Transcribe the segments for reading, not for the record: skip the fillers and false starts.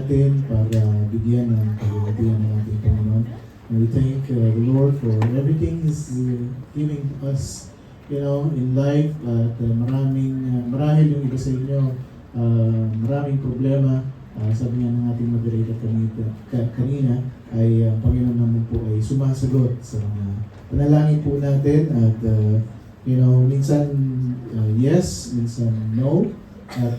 natin para bigyan ng pagkakatiyan ng ating Panginoon. And we thank the Lord for everything He's giving us, in life. At marahil yung iba sa inyo, maraming problema. Sabi nga ng ating moderator kanina, ay Panginoon naman po ay sumasagot sa mga panalangin po natin. At minsan yes, minsan no, at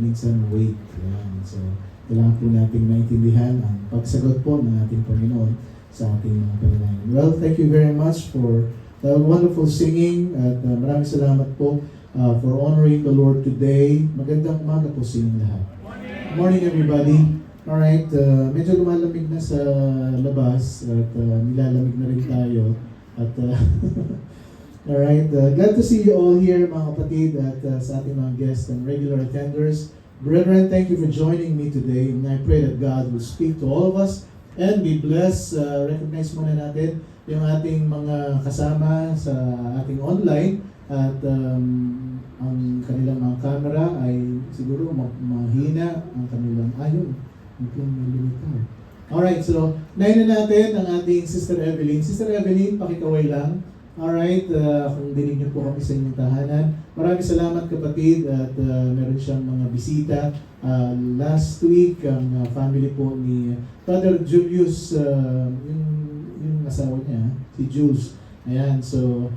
minsan wait. Yan. So, kailangan po natin maintindihan ang pagsagot po ng ating Panginoon sa ating mga panalangin. Well, thank you very much for the wonderful singing, at maraming salamat po for honoring the Lord today. Magandang umaga po sa inyong lahat. Good morning, everybody. Alright, medyo lumalamig na sa labas, at nilalamig na rin tayo. At alright, glad to see you all here, mga kapatid, at sa ating mga guests and regular attenders. Brethren, thank you for joining me today, and I pray that God will speak to all of us and be blessed. Recognize muna natin yung ating mga kasama sa ating online, at ang kanilang mga camera ay siguro mahina ang kanilang Alright, so nahin na natin ang ating Sister Evelyn. Sister Evelyn, pakikaway lang. Alright, kung dinig niyo po kami sa inyong tahanan. Maraming salamat, kapatid, at meron siyang mga bisita. Last week, ang family po ni Father Julius, yung asawa niya, si Jules. Ayan, so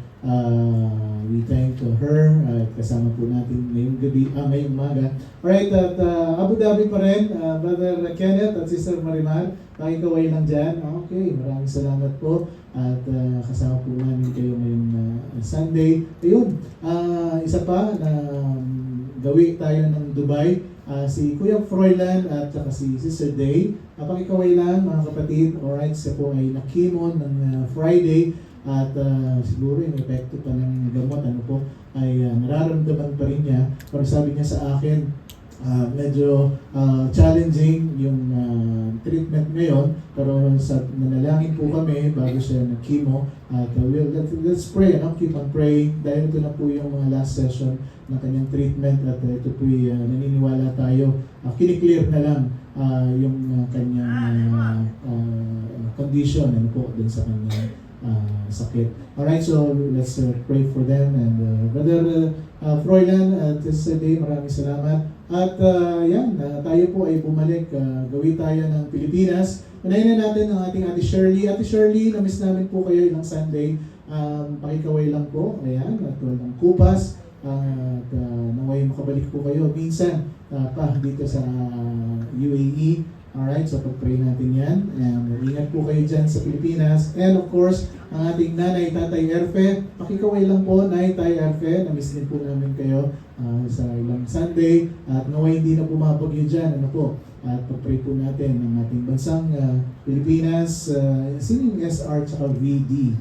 we thank her, at kasama po natin ngayong umaga. Alright, at Abu Dhabi pa rin, Brother Kenneth at Sister Marimar, pakikaway lang dyan. Okay, maraming salamat po, at kasama po namin kayo ngayong Sunday. Ayun, isa pa na gawi tayo ng Dubai, si Kuya Froilan at saka si Sister Day. Pakikaway lang, mga kapatid. Alright, siya po ay nakimon ng Friday. At siguro yung epekto pa ng gamot ay nararamdaman pa rin niya. Pero sabi niya sa akin, medyo challenging yung treatment ngayon. Pero nanalangin po kami bago siya nag-chemo. At let's pray, keep on praying. Dahil ito na po yung mga last session ng kanyang treatment. At ito po naniniwala tayo. Kiniklear na lang yung kanyang condition dun sa kanyang sakit. Alright, so let's pray for them. And Brother Froilan at Sister Day, maraming salamat. At tayo po ay bumalik. Gawi tayo ng Pilipinas. Unahin na natin ang ating Ate Shirley. Ate Shirley, namiss namin po kayo ilang Sunday. Pakikaway lang po. Ayan, at walang kupas. At naway makabalik po kayo minsan pa dito sa UAE. Alright, so pag-pray natin yan. And ingat po kayo dyan sa Pilipinas. And of course, ang ating nanay, Tatay Erfe. Pakikaway lang po, Nay, Tay Erfe. Namiss din po namin kayo sa ilang Sunday. At naway hindi na bumabagyo dyan. At pag-pray po natin ang ating bansang Pilipinas. Sino yung SR tsaka VD?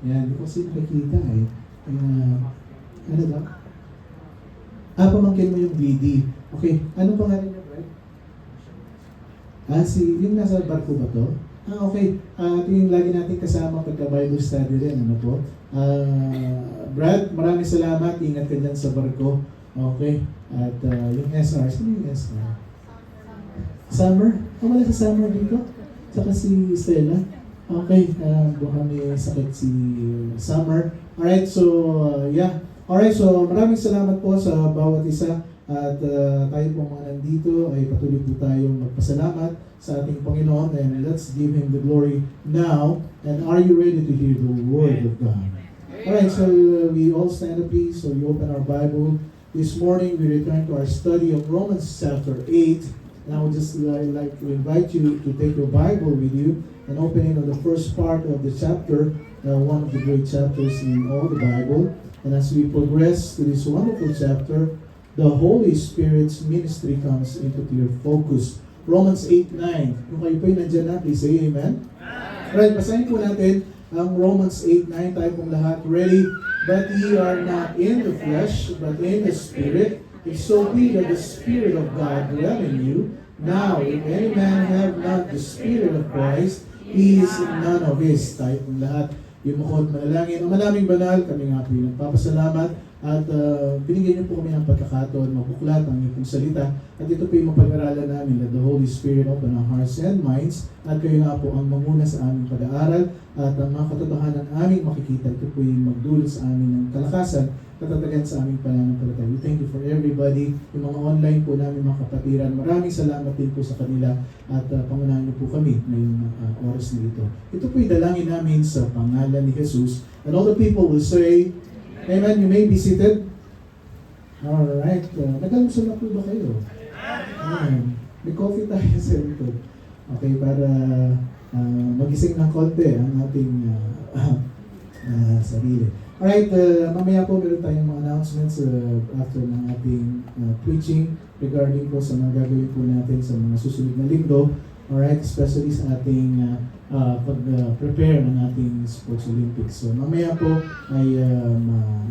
Yan, hindi ko kasi nakikita eh. Ano ba? Pamangkin mo yung VD. Okay, ano pangalan niya, Brad? Yung nasa barko ba to? Okay. Ito yung lagi natin kasama pagka-Bible study rin. Brad, maraming salamat. Ingat ka dyan sa barko. Okay. At yung SR. Sino yung SR? Summer? Wala sa Summer dito? Saka si Stella? Okay. Bukan may sakit si Summer. Alright, so Alright, so maraming salamat po sa bawat isa. At tayo po mga nandito ay patuloy po tayong magpasalamat sa ating Panginoon, and let's give Him the glory now. And are you ready to hear the Word of God? Alright, so we all stand up please. So we open our Bible. This morning we return to our study of Romans chapter 8. And I would just like to invite you to take your Bible with you and open it on the first part of the chapter, one of the great chapters in all the Bible. And as we progress to this wonderful chapter, the Holy Spirit's ministry comes into clear focus. Romans 8:9. Kung kayo po yung nandiyan na, please say amen. Right, basahin po natin ang Romans 8:9. Tayo pong lahat. Ready? But ye are not in the flesh, but in the Spirit. If so be that the Spirit of God dwell in you. Now, if any man have not the Spirit of Christ, he is none of his. Tayo pong lahat. Yung makot manalangin. Ang malaming banal, kami nga po yung nagpapasalamat At binigyan niyo po kami ng pagkakataon, mabuklat ang iyong pong salita. At ito po yung mapag-aralan namin, that the Holy Spirit open our hearts and minds. At kayo nga po ang mamuna sa aming pag-aaral. At ang mga katotohanan aming makikita, ito po yung magdulot sa amin ng kalakasan, katatagan sa aming pananampalataya. We thank you for everybody, yung mga online po namin mga kapatiran. Maraming salamat din po sa kanila at pangunahan niyo po kami ngayong oras na ito. Ito po yung dalangin namin sa pangalan ni Jesus. And all the people will say, Amen. You may be seated. Alright. Nag-almusal na po ba kayo? Amen. May coffee tayo sa ito. Okay, para magising ng konti ang ating sarili. Alright, mamaya po meron tayong mga announcements after ng ating preaching regarding po sa mga gagawin po natin sa mga susunod na linggo. Alright, especially sa ating pag-prepare ng ating Sports Olympics. So mamaya po ay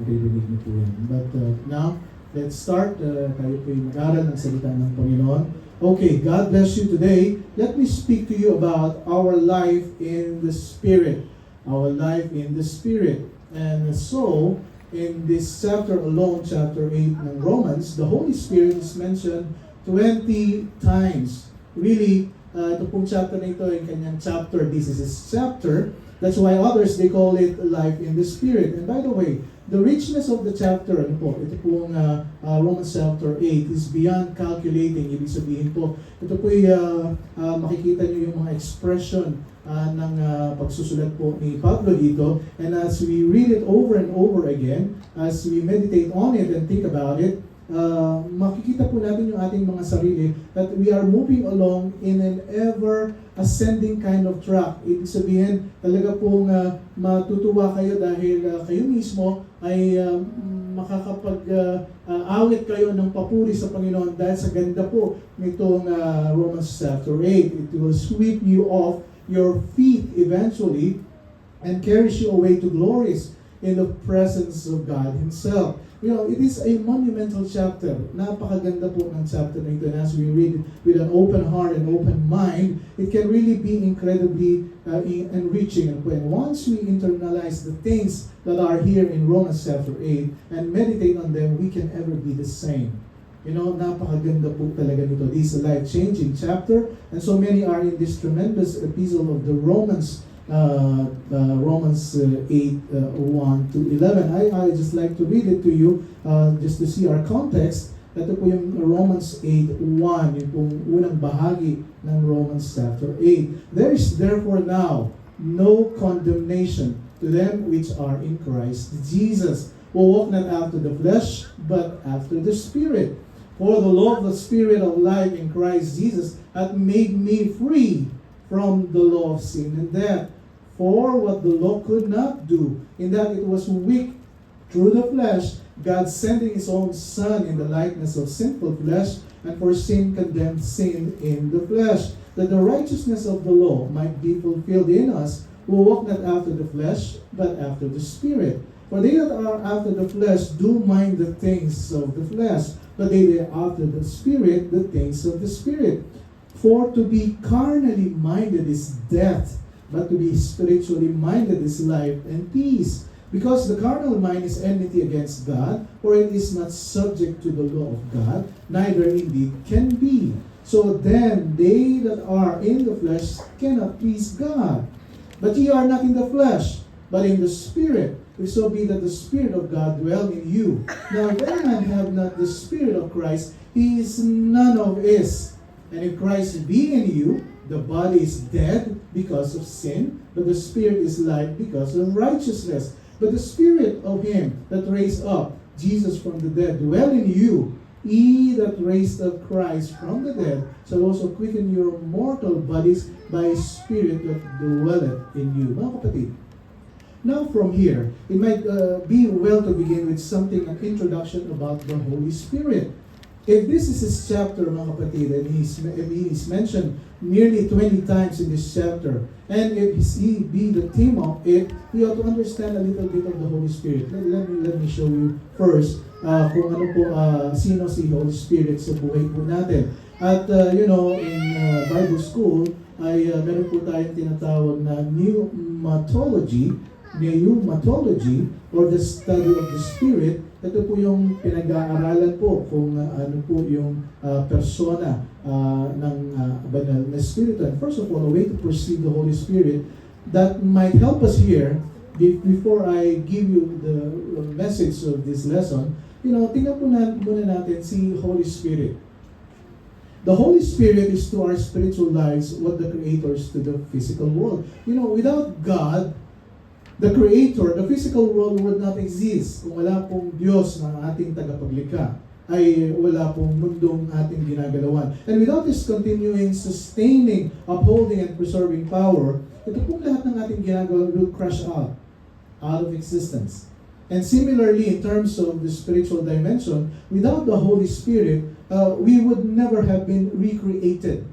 maririnig niyo po yan. But now, let's start. Tayo po yung mag-aral ng salita ng Panginoon. Okay, God bless you today. Let me speak to you about our life in the Spirit. Our life in the Spirit. And so, in this chapter alone, chapter 8 ng Romans, the Holy Spirit is mentioned 20 times. Really, ito pong chapter na ito, yung kanyang chapter, this is his chapter. That's why others, they call it life in the Spirit. And by the way, the richness of the chapter, ito pong Romans chapter 8 is beyond calculating. Ibig sabihin po, ito po makikita nyo yung mga expression ng pagsusulat po ni Pablo dito. And as we read it over and over again, as we meditate on it and think about it, makikita po natin yung ating mga sarili that we are moving along in an ever ascending kind of track. Ibig sabihin, talaga pong matutuwa kayo dahil kayo mismo ay makakapag-awit kayo ng papuri sa Panginoon dahil sa ganda po nitong Romans chapter 8. It will sweep you off your feet eventually and carries you away to glories in the presence of God Himself. You know, it is a monumental chapter. Napakaganda po ng chapter na ito. And as we read it with an open heart and open mind, it can really be incredibly enriching. And when once we internalize the things that are here in Romans chapter 8 and meditate on them, we can ever be the same. You know, napakaganda po talaga nito. This is a life-changing chapter. And so many are in this tremendous epistle of the Romans 8, 1 to 11. I just like to read it to you just to see our context. Ito po yung Romans 8, 1, yung pong unang bahagi ng Romans chapter 8. There is therefore now no condemnation to them which are in Christ Jesus, who walk not after the flesh, but after the Spirit. For the law of the Spirit of life in Christ Jesus hath made me free from the law of sin and death. For what the law could not do, in that it was weak through the flesh, God sending His own Son in the likeness of sinful flesh, and for sin condemned sin in the flesh, that the righteousness of the law might be fulfilled in us, who walk not after the flesh, but after the Spirit. For they that are after the flesh do mind the things of the flesh, but they that are after the Spirit, the things of the Spirit. For to be carnally minded is death, but to be spiritually minded is life and peace. Because the carnal mind is enmity against God, for it is not subject to the law of God, neither indeed can be. So then they that are in the flesh cannot please God. But ye are not in the flesh, but in the Spirit, if so be that the Spirit of God dwell in you. Now if any man have not the Spirit of Christ, he is none of his. And if Christ be in you, the body is dead because of sin, but the Spirit is life because of righteousness. But the Spirit of Him that raised up Jesus from the dead dwell in you. He that raised up Christ from the dead shall also quicken your mortal bodies by His Spirit that dwelleth in you. Mga kapatid, now from here, it might be well to begin with something, an introduction about the Holy Spirit. If this is his chapter, mga kapatid, and he's mentioned nearly 20 times in this chapter, and if he be the theme of it, we ought to understand a little bit of the Holy Spirit. Let me show you first kung ano po, sino si Holy Spirit sa buhay po natin. At in Bible school, ay meron po tayong tinatawag na pneumatology, pneumatology or the study of the Spirit. Ito po yung pinag-aaralan po kung ano po yung persona ng banal na Espiritu. And first of all, a way to perceive the Holy Spirit that might help us here, before I give you the message of this lesson, tingnan po muna natin si Holy Spirit. The Holy Spirit is to our spiritual lives what the Creator is to the physical world. Without God, the Creator, the physical world would not exist. Kung wala pong Diyos na ating tagapaglikha, ay wala pong mundong ating ginagalawan. And without this continuing, sustaining, upholding, and preserving power, ito pong lahat ng ating ginagawa will crash out of existence. And similarly, in terms of the spiritual dimension, without the Holy Spirit, we would never have been recreated.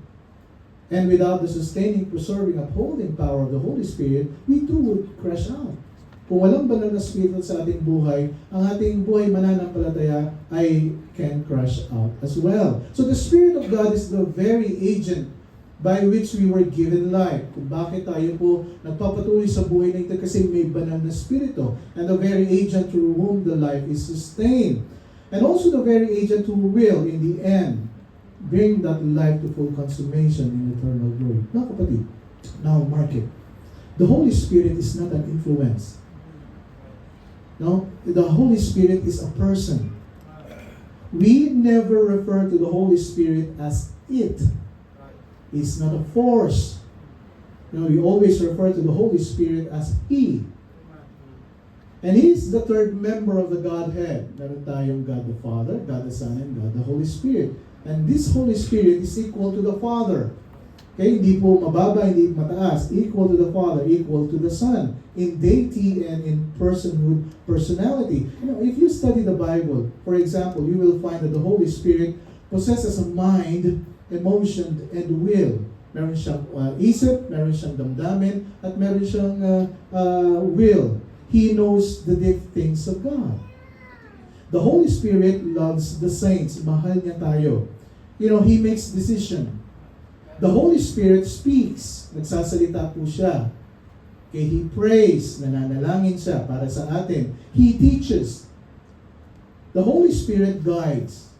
And without the sustaining, preserving, upholding power of the Holy Spirit, we too would crash out. Kung walang banal na Espiritu sa ating buhay, ang ating buhay mananampalataya ay can crash out as well. So the Spirit of God is the very agent by which we were given life. Kung bakit tayo po nagpapatuloy sa buhay na ito, kasi may banal na Espiritu. And the very agent through whom the life is sustained. And also the very agent who will, in the end, bring that life to full consummation in eternal glory. Now, kapatid, now mark it. The Holy Spirit is not an influence. No, the Holy Spirit is a person. We never refer to the Holy Spirit as it. It's not a force. We always refer to the Holy Spirit as He. And He is the third member of the Godhead. Meron tayong God the Father, God the Son, and God the Holy Spirit. And this Holy Spirit is equal to the Father. Okay, hindi po mababa, hindi mataas. Equal to the Father, equal to the Son. In deity and in personhood, personality. If you study the Bible, for example, you will find that the Holy Spirit possesses a mind, emotion, and will. Meron siyang isip, meron siyang damdamin, at meron siyang will. He knows the deep things of God. The Holy Spirit loves the saints. Mahal niya tayo. He makes decision. The Holy Spirit speaks. Nagsasalita po siya. Okay, He prays. Nananalangin siya para sa atin. He teaches. The Holy Spirit guides.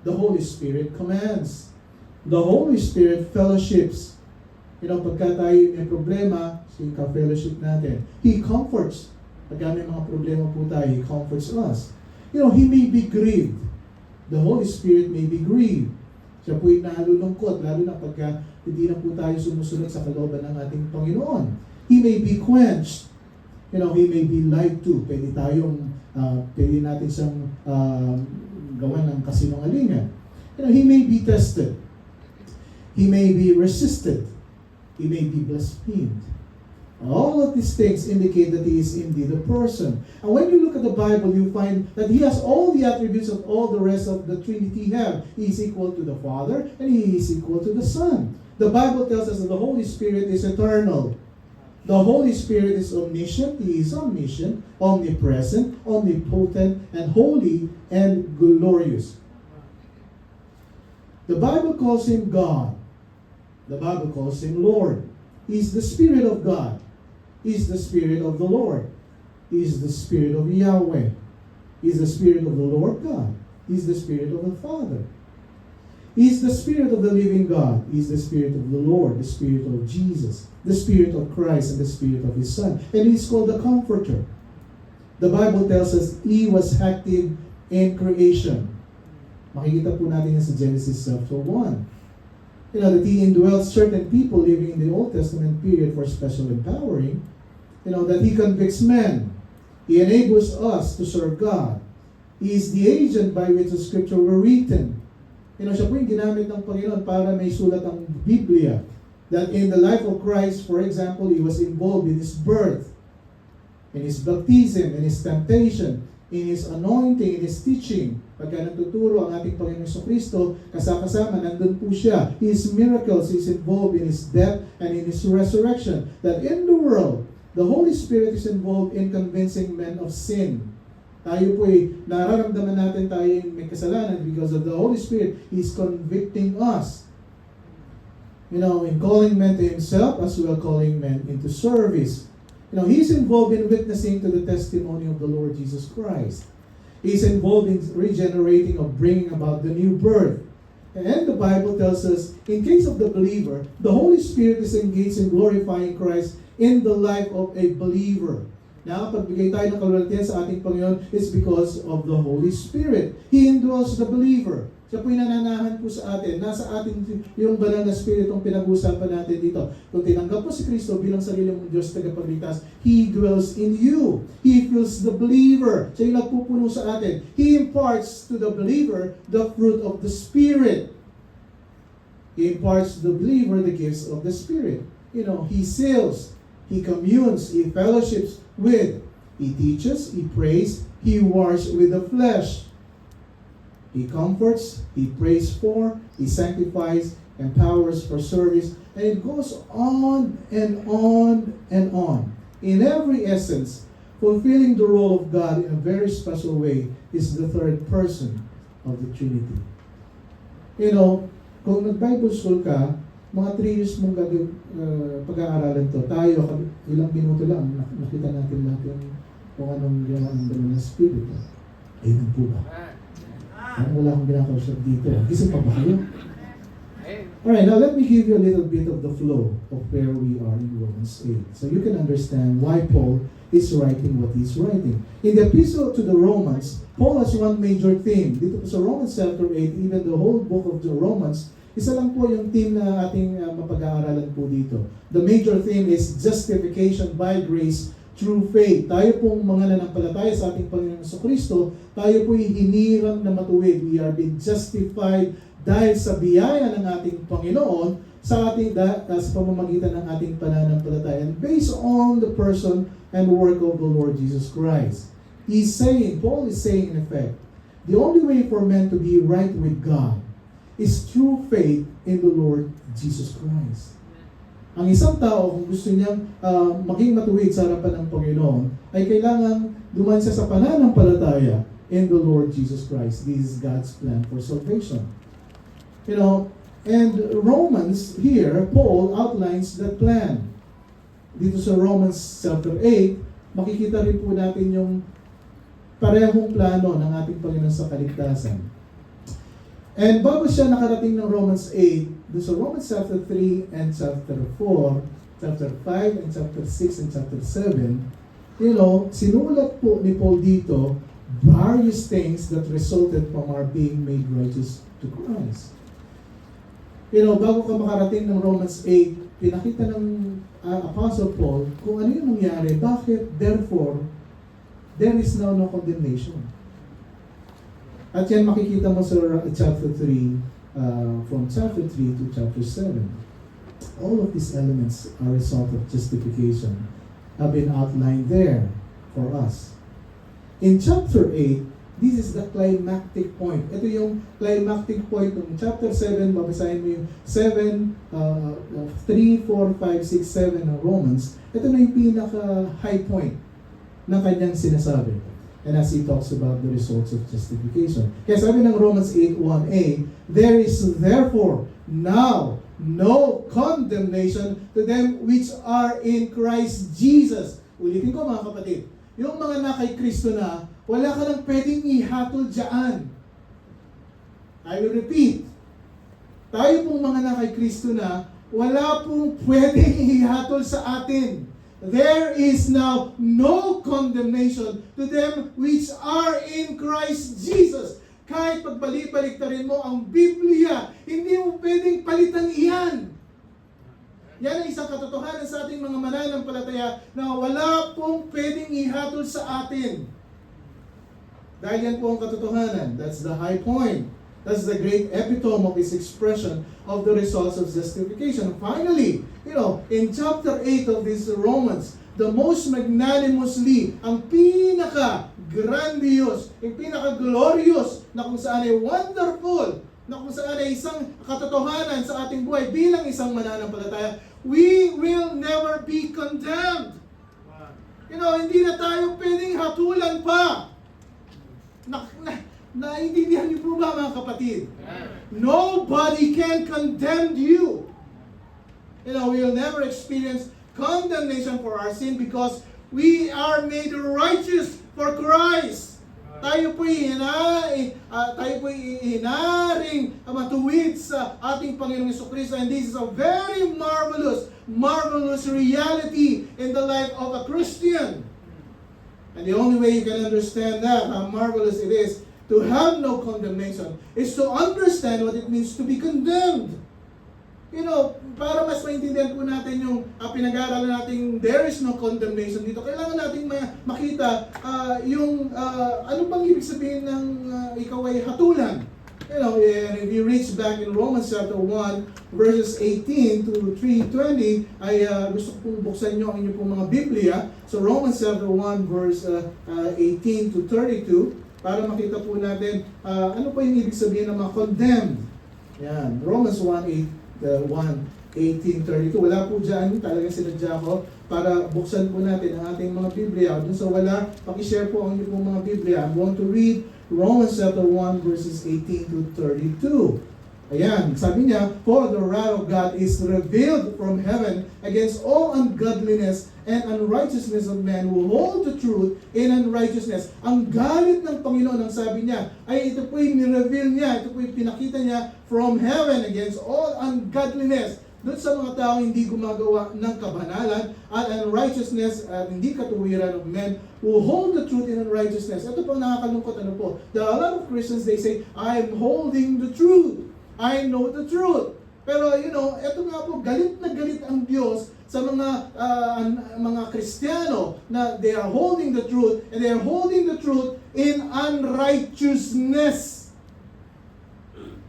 The Holy Spirit commands. The Holy Spirit fellowships. Pagka tayo may problema, ka-fellowship natin. He comforts. Pagka may mga problema po tayo, He comforts us. He may be grieved. The Holy Spirit may be grieved. Siya po'y nalulungkot, lalo na pagka hindi na po tayo sumusunod sa kalooban ng ating Panginoon. He may be quenched. He may be lied to. Pwede natin siyang gawan ng kasinungalingan. He may be tested. He may be resisted. He may be blasphemed. All of these things indicate that He is indeed a person. And when you look at the Bible, you find that He has all the attributes of all the rest of the Trinity have. He is equal to the Father, and He is equal to the Son. The Bible tells us that the Holy Spirit is eternal. The Holy Spirit is omniscient. He is omniscient, omnipresent, omnipotent, and holy and glorious. The Bible calls Him God. The Bible calls Him Lord. He is the Spirit of God. He is the Spirit of the Lord. He is the Spirit of Yahweh. He is the Spirit of the Lord God. He is the Spirit of the Father. He is the Spirit of the living God. He is the Spirit of the Lord, the Spirit of Jesus, the Spirit of Christ, and the Spirit of His Son. And He is called the Comforter. The Bible tells us He was active in creation. Makikita po natin yan sa Genesis chapter 1. That He indwells certain people living in the Old Testament period for special empowering. That He convicts men. He enables us to serve God. He is the agent by which the Scripture were written. Siya po yung ginamit ng Panginoon para may sulat ang Biblia. That in the life of Christ, for example, He was involved in His birth, in His baptism, in His temptation, in His anointing, in His teaching. Pagka nagtuturo ang ating Panginoon Kristo, kasama nandun po siya. His miracles, He's involved in His death and in His resurrection. That in the world, the Holy Spirit is involved in convincing men of sin. Tayo po'y nararamdaman natin tayo may kasalanan because of the Holy Spirit. He's convicting us. In calling men to Himself as well calling men into service. He's involved in witnessing to the testimony of the Lord Jesus Christ. He's involved in regenerating or bringing about the new birth. And the Bible tells us, in case of the believer, the Holy Spirit is engaged in glorifying Christ in the life of a believer. Now, pagbigay tayo ng kaluwalhatian sa ating Panginoon is because of the Holy Spirit. He indwells the believer. Siya po'y nananahan po sa atin. Nasa atin yung banal na Spiritong pinag-usapan natin dito. Kung tinanggap mo si Kristo bilang sarili mong Diyos tagapagligtas, He dwells in you. He fills the believer. Siya yung nagpupuno sa atin. He imparts to the believer the fruit of the Spirit. He imparts to the believer the gifts of the Spirit. He seals, He communes, He fellowships with. He teaches, He prays, He wars with the flesh. He comforts, He prays for, He sanctifies, empowers for service, and it goes on and on and on. In every essence, fulfilling the role of God in a very special way is the third person of the Trinity. Kung nag-Bible school ka, mga 3 years mong pag-aaralan to, tayo, ilang minuto lang, nakita natin lahat yung kung anong ginawa ng Banal na Espiritu. Ayun po ba? Wala akong ginakausap dito. Gising pa ba kayo? Alright, now let me give you a little bit of the flow of where we are in Romans 8. So you can understand why Paul is writing what he's writing. In the epistle to the Romans, Paul has one major theme. Dito sa Romans chapter 8, even the whole book of the Romans, isa lang po yung theme na ating mapag-aaralan po dito. The major theme is justification by grace through faith. Tayo pong mga nanampalataya sa ating Panginoon sa Kristo, tayo po'y hinirang na matuwid. We are being justified dahil sa biyaya ng ating Panginoon sa pamamagitan ng ating pananampalataya. And based on the person and work of the Lord Jesus Christ. Paul is saying in effect, the only way for men to be right with God is through faith in the Lord Jesus Christ. Ang isang tao, kung gusto niyang maging matuwid sa harapan ng Panginoon, ay kailangan duman siya sa pananampalataya in the Lord Jesus Christ. This is God's plan for salvation. And Romans here, Paul outlines that plan. Dito sa Romans chapter 8, makikita rin po natin yung parehong plano ng ating Panginoon sa kaligtasan. And bago siya nakarating ng Romans 8, doon sa Romans chapter 3 and chapter 4, chapter 5 and chapter 6 and chapter 7, sinulat po ni Paul dito various things that resulted from our being made righteous to Christ. Bago ka makarating ng Romans 8, pinakita ng Apostle Paul kung ano yung nangyari. Bakit? Therefore, there is now no condemnation. At yan makikita mo sa chapter 3, from chapter 3 to chapter 7. All of these elements are a result of justification have been outlined there for us. In chapter 8, this is the climactic point. Ito yung climactic point ng chapter 7, babasahin mo yung 7, 3, 4, 5, 6, 7 ng Romans. Ito na yung pinaka-high point na kanyang sinasabi. And as he talks about the results of justification. Kaya sabi ng Romans 8:1a, there is therefore now no condemnation to them which are in Christ Jesus. Ulitin ko mga kapatid, yung mga na kay Kristo na, wala ka nang pwedeng ihatol dyan. I will repeat, tayo pong mga na kay Kristo na, wala pong pwedeng ihatol sa atin. There is now no condemnation to them which are in Christ Jesus. Kahit pagbalik-baliktarin mo ang Biblia, hindi mo pwedeng palitan iyan. Yan ang isang katotohanan sa ating mga mananampalataya na wala pong pwedeng ihatol sa atin. Dahil yan po ang katotohanan. That's the high point. That's the great epitome of his expression of the results of justification. Finally, in chapter 8 of this Romans, the most magnanimously, ang pinaka-grandiose, yung pinaka-glorious, na kung saan ay wonderful, na kung saan ay isang katotohanan sa ating buhay bilang isang mananampalataya, we will never be condemned. Hindi na tayo pwedeng hatulan pa. Naintindihan niyo po ba mga kapatid? Nobody can condemn you. We will never experience condemnation for our sin because we are made righteous for Christ. Tayo po'y inaring matuwid sa ating Panginoong Jesucristo, and this is a very marvelous reality in the life of a Christian. And the only way you can understand that, how marvelous it is to have no condemnation, is to understand what it means to be condemned. You know, para mas maintindihan po natin yung pinag-aaralan natin, there is no condemnation dito. Kailangan natin makita ano bang ibig sabihin ng ikaw ay hatulan. You know, if you reach back in Romans chapter 1, verses 18 to 3:20, ay gusto ko pong buksan nyo ang inyong pong mga Biblia. So Romans chapter 1, verse 18 to 32, para makita po natin ano pa yung ibig sabihin ng mga condemned. Yan, Romans 1:18-32. Wala po dyan, talagang sinadya ko para buksan po natin ang ating mga Biblia. Dun sa wala, pakishare po ang inyong pong mga Biblia. I'm going to read Romans chapter 1 verses 18-32. Ayan, sabi niya, for the wrath of God is revealed from heaven against all ungodliness and unrighteousness of men who hold the truth in unrighteousness. Ang galit ng Panginoon, ang sabi niya, ay ito po'y ni-reveal niya, ito po'y pinakita niya from heaven against all ungodliness. Doon sa mga taong hindi gumagawa ng kabanalan at unrighteousness at hindi katuwiran of men who hold the truth in unrighteousness. Ito pang nakakalungkot, ano po? There are a lot of Christians, they say, I'm holding the truth. I know the truth. Pero you know, ito nga po, galit na galit ang Diyos sa mga Kristiyano na they are holding the truth, and they are holding the truth in unrighteousness.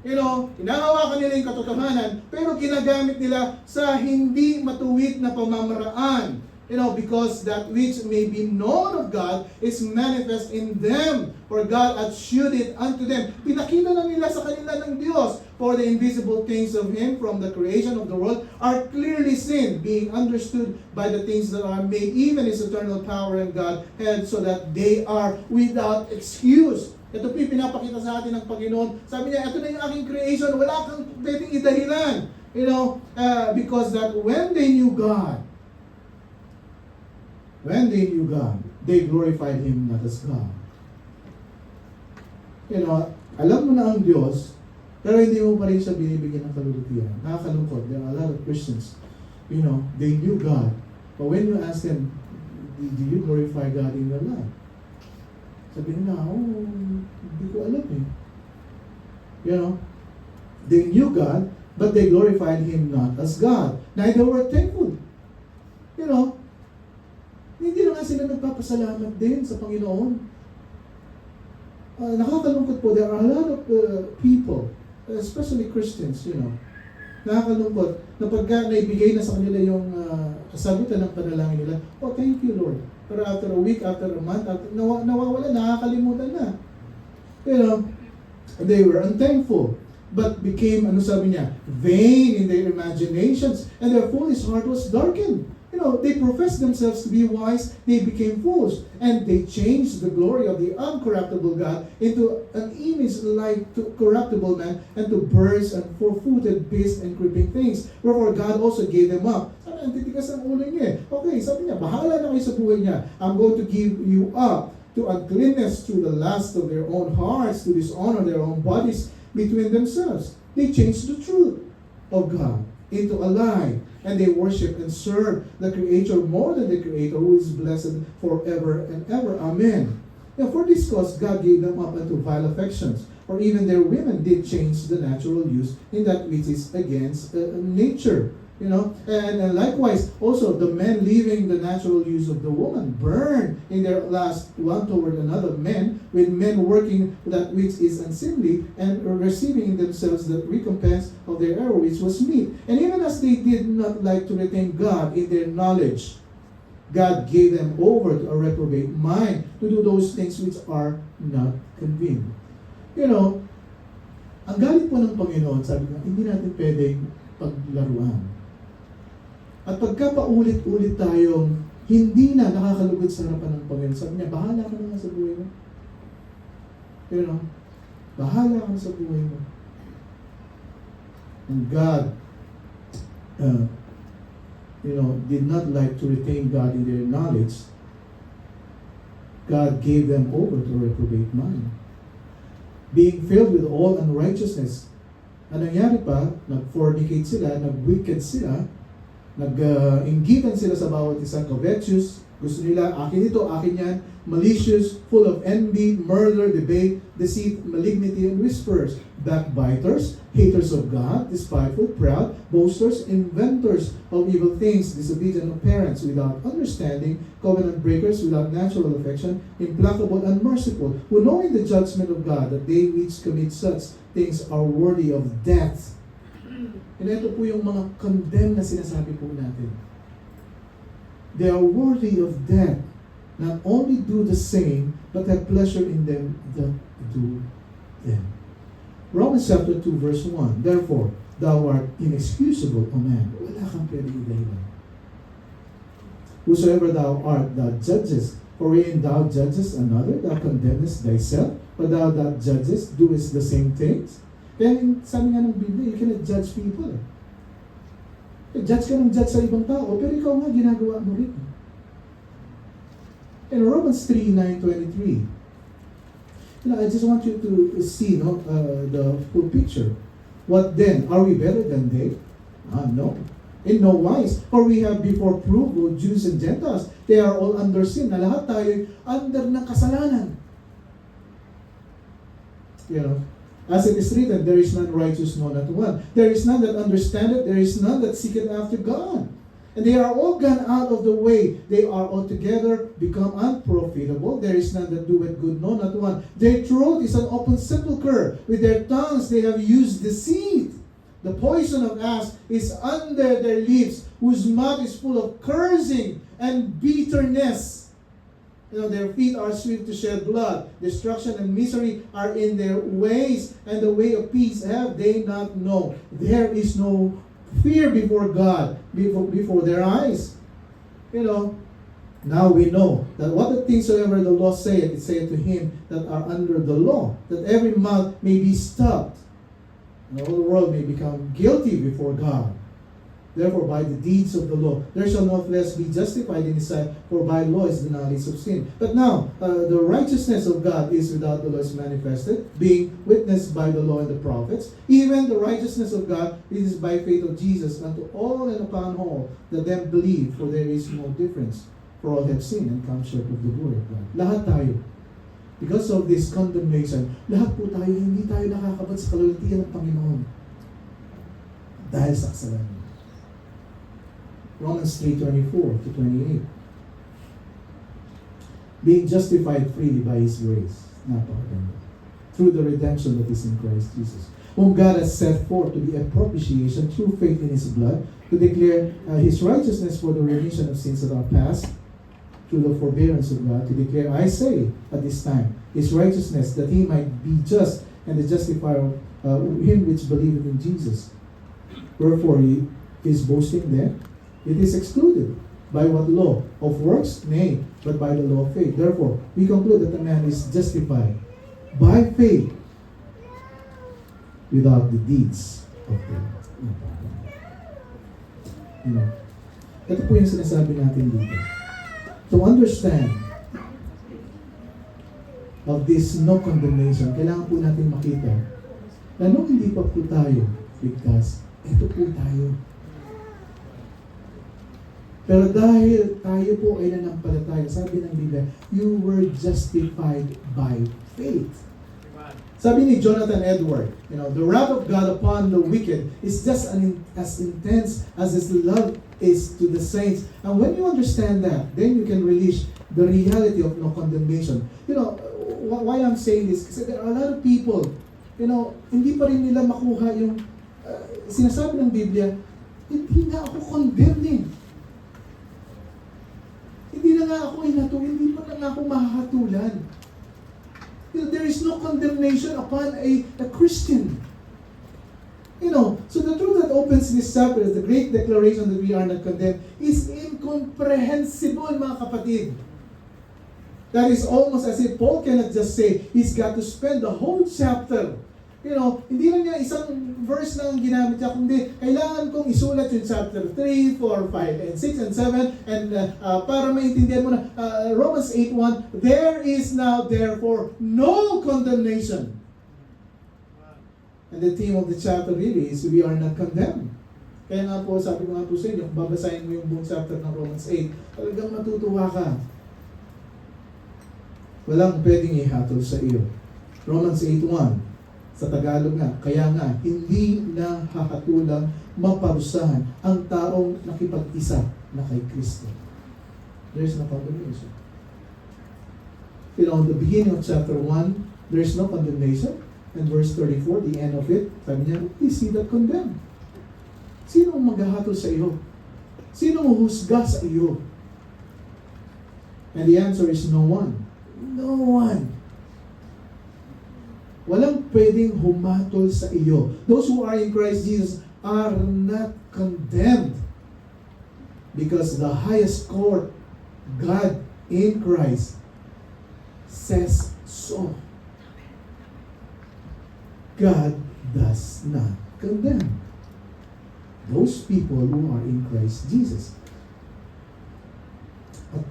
You know, hinahawakan nila yung katotohanan, pero ginagamit nila sa hindi matuwid na pamamaraan. You know, because that which may be known of God is manifest in them, for God hath shewed it unto them. Pinakita na nila sa kanila ng Diyos, for the invisible things of Him from the creation of the world are clearly seen, being understood by the things that are made, even His eternal power and God, and so that they are without excuse. Ito po yung pinapakita sa atin ng Panginoon. Sabi niya, ito na yung aking creation, wala kang pwedeng idahilan. You know, because that when they knew God, they glorified Him not as God. You know, alam mo na ang Diyos, pero hindi mo pa rin siya binibigyan ng kalulutian. Nakakalungkot. There are a lot of Christians, you know, they knew God, but when you ask them, do you glorify God in your life? Sabi nila, hindi ko alam eh. You know, they knew God, but they glorified Him not as God. Neither were thankful. You know, hindi na nga sila nagpapasalamat din sa Panginoon. Nakakalungkot po, there are a lot of people, especially Christians, you know, nakakalungkot na pagka naibigay na sa kanila yung kasagutan ng panalangin nila, oh, thank you, Lord. Pero after a week, after a month, nawawala, nakakalimutan na. You know, they were unthankful, but became, ano sabi niya, vain in their imaginations, and their foolish heart was darkened. You know, they professed themselves to be wise, they became fools, and they changed the glory of the uncorruptible God into an image like to corruptible man, and to birds and four-footed beasts and creeping things. Wherefore God also gave them up. Sabi, ang titigas ang ulo niya eh. Okay, sabi niya, bahala na kayo sa buhay niya. I'm going to give you up to uncleanness through the lust of their own hearts, to dishonor their own bodies between themselves. They changed the truth of God into a lie, and they worship and serve the Creator more than the Creator, who is blessed forever and ever. Amen. Now, for this cause, God gave them up unto vile affections, or even their women did change the natural use in that which is against nature. You know, and likewise, also the men leaving the natural use of the woman burn in their lust one toward another, men with men working that which is unseemly, and receiving in themselves the recompense of their error which was meet. And even as they did not like to retain God in their knowledge, God gave them over to a reprobate mind to do those things which are not convenient. You know, ang galit po ng Panginoon, sabi ko, hindi natin pwedeng paglaruan. At pagka paulit-ulit tayong hindi na nakakalugod sa harapan ng Panginoon, sabi niya, bahala ka na sa buhay mo. You know, bahala ka sa buhay mo. And God did not like to retain God in their knowledge, God gave them over to a reprobate mind. Being filled with all unrighteousness. Ang nangyari pa, nag-fornicate sila, nag-wicked sila, nag-inggitan sila sa bawat isang, covetous, gusto nila, akin ito, akin yan, malicious, full of envy, murder, debate, deceit, malignity, and whispers, backbiters, haters of God, despiteful, proud, boasters, inventors of evil things, disobedient of parents, without understanding, covenant breakers, without natural affection, implacable, unmerciful, who knowing the judgment of God, that they which commit such things are worthy of death. And ito po yung mga condemned na sinasabi po natin. They are worthy of death. Not only do the same, but have pleasure in them that do them. Romans chapter 2 verse 1. Therefore, thou art inexcusable, O man. Wala kang pwedeng idahilan. Whosoever thou art, thou judgest. For wherein thou judgest another, thou condemnest thyself. For thou that judgest, doest the same things. Kaya sabi nga ng Biblia, you cannot judge people. Judge ka ng judge sa ibang tao, pero ikaw nga ginagawa mo rin. In Romans 3:9-23, I just want you to see the full picture. What then? Are we better than they? No. In no wise. For we have before proved, both Jews and Gentiles, they are all under sin. Na lahat tayo under ng kasalanan. As it is written, there is none righteous, no, not one. There is none that understandeth, there is none that seeketh after God. And they are all gone out of the way. They are altogether become unprofitable. There is none that doeth good, no, not one. Their throat is an open sepulchre. With their tongues they have used deceit. The poison of asp is under their lips, whose mouth is full of cursing and bitterness. Their feet are swift to shed blood. Destruction and misery are in their ways, and the way of peace have they not known. There is no fear before God, before their eyes. Now we know that what the things soever the law saith, it saith to him that are under the law, that every mouth may be stopped, and all the world may become guilty before God. Therefore, by the deeds of the law, there shall no flesh be justified in his sight, for by law is the knowledge of sin. But now, the righteousness of God is without the law is manifested, being witnessed by the law and the prophets, even the righteousness of God is by faith of Jesus unto all and upon all that them believe, for there is no difference. For all have sinned and come short of the glory of God. Lahat tayo. Because of this condemnation, lahat po tayo, hindi tayo nakakabot sa kalulutian ng Panginoon. Dahil sa kasalanan. Romans 3:24-28. Being justified freely by His grace. Napakaganda. Through the redemption that is in Christ Jesus. Whom God has set forth to be a propitiation through faith in His blood, to declare His righteousness for the remission of sins that are past, through the forbearance of God, to declare, I say, at this time, His righteousness, that He might be just and the justifier of him which believeth in Jesus. Wherefore He is boasting there. It is excluded. By what law? Of works? Nay, but by the law of faith. Therefore, we conclude that a man is justified by faith without the deeds of faith. Ito po yung sinasabi natin dito. To understand of this no condemnation, kailangan po natin makita na nung hindi pa po tayo ligtas, ito po tayo. Pero dahil tayo po ay nanampalataya, sabi ng Biblia, you were justified by faith. Sabi ni Jonathan Edward, the wrath of God upon the wicked is just as intense as His love is to the saints. And when you understand that, then you can release the reality of no condemnation. Why I'm saying this? Kasi there are a lot of people, hindi pa rin nila makuha yung sinasabi ng Biblia, hindi na ako condemned eh. Hindi na nga ako hindi pa na nga ako mahahatulan. There is no condemnation upon a Christian. So the truth that opens this chapter, the great declaration that we are not condemned, is incomprehensible, mga kapatid. That is almost as if Paul cannot just say, he's got to spend the whole chapter Hindi lang niya isang verse lang ang ginamit niya, kundi kailangan kong isulat yung chapter 3, 4, 5, and 6, and 7, and para maintindihan mo na, Romans 8:1, there is now therefore no condemnation. And the theme of the chapter really is, we are not condemned. Kaya nga po, sabi ko nga po sa inyo, kung babasahin mo yung buong chapter ng Romans 8, talagang matutuwa ka. Walang pwedeng ihatol sa iyo. Romans 8:1, sa Tagalog nga, kaya nga, hindi na hakatulang maparusahan ang taong nakipag-isa na kay Kristo. There's no condemnation. The beginning of chapter 1, there's no condemnation. And verse 34, the end of it, sabi niya, is he that condemned? Sino ang maghahatol sa iyo? Sino ang husga sa iyo? And the answer is no one. No one. Walang pwedeng humatol sa iyo. Those who are in Christ Jesus are not condemned. Because the highest court, God in Christ, says so. God does not condemn those people who are in Christ Jesus. At,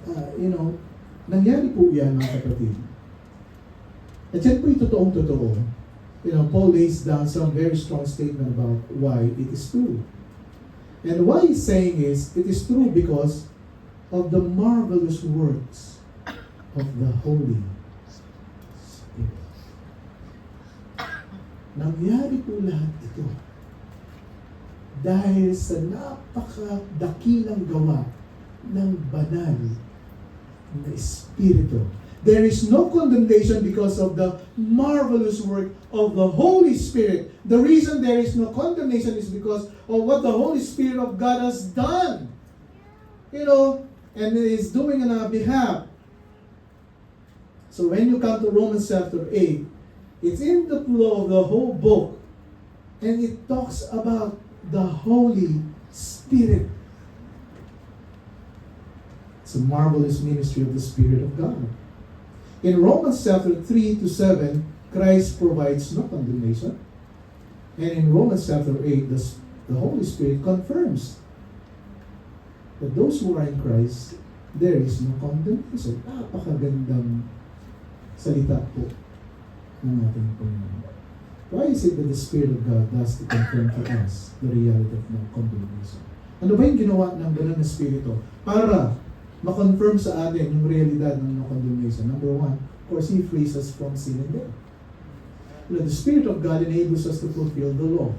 nangyari po yan, mga kapatid. At yan po yung totoong-totoo. Paul lays down some very strong statement about why it is true. And why he's saying is, it is true because of the marvelous works of the Holy Spirit. Nangyari po lahat ito dahil sa napakadakilang gawa ng banal na Espiritu. There is no condemnation because of the marvelous work of the Holy Spirit. The reason there is no condemnation is because of what the Holy Spirit of God has done. And is doing on our behalf. So when you come to Romans chapter 8, it's in the flow of the whole book. And it talks about the Holy Spirit. It's a marvelous ministry of the Spirit of God. In Romans chapter 3 to 7, Christ provides no condemnation. And in Romans chapter 8, the Holy Spirit confirms that those who are in Christ, there is no condemnation. Napakagandang salita po ng ating Panginoon. Why is it that the Spirit of God does to confirm to us the reality of no condemnation? Ano ba yung ginawa ng banal na Espiritu para ma-confirm sa atin yung realidad ng no condemnation? Number one, of course, He frees us from sin and death. The Spirit of God enables us to fulfill the law.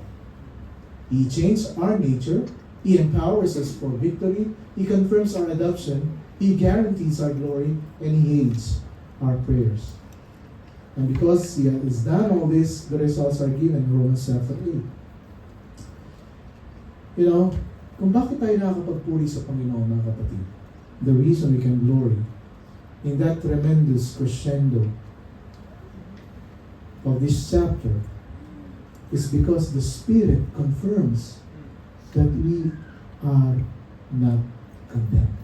He changes our nature. He empowers us for victory. He confirms our adoption. He guarantees our glory. And He aids our prayers. And because He has done all this, the results are given in Romans chapter 8. Kung bakit tayo nakakapagpuri sa Panginoon, mga kapatid, the reason we can glory in that tremendous crescendo of this chapter is because the Spirit confirms that we are not condemned.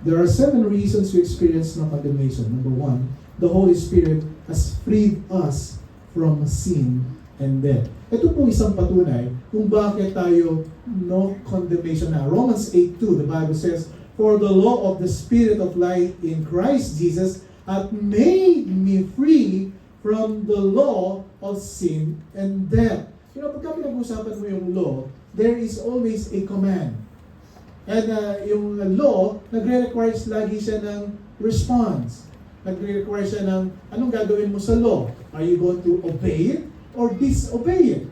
There are 7 reasons we experience no condemnation. Number 1, the Holy Spirit has freed us from sin and death. Ito po isang patunay kung bakit tayo no condemnation na. Romans 8:2, the Bible says, "For the law of the Spirit of life in Christ Jesus hath made me free from the law of sin and death." Pagka pinag-usapan mo yung law, there is always a command. And yung law, nagre-requires lagi siya ng response. Nagre-require siya ng anong gagawin mo sa law. Are you going to obey it or disobey it?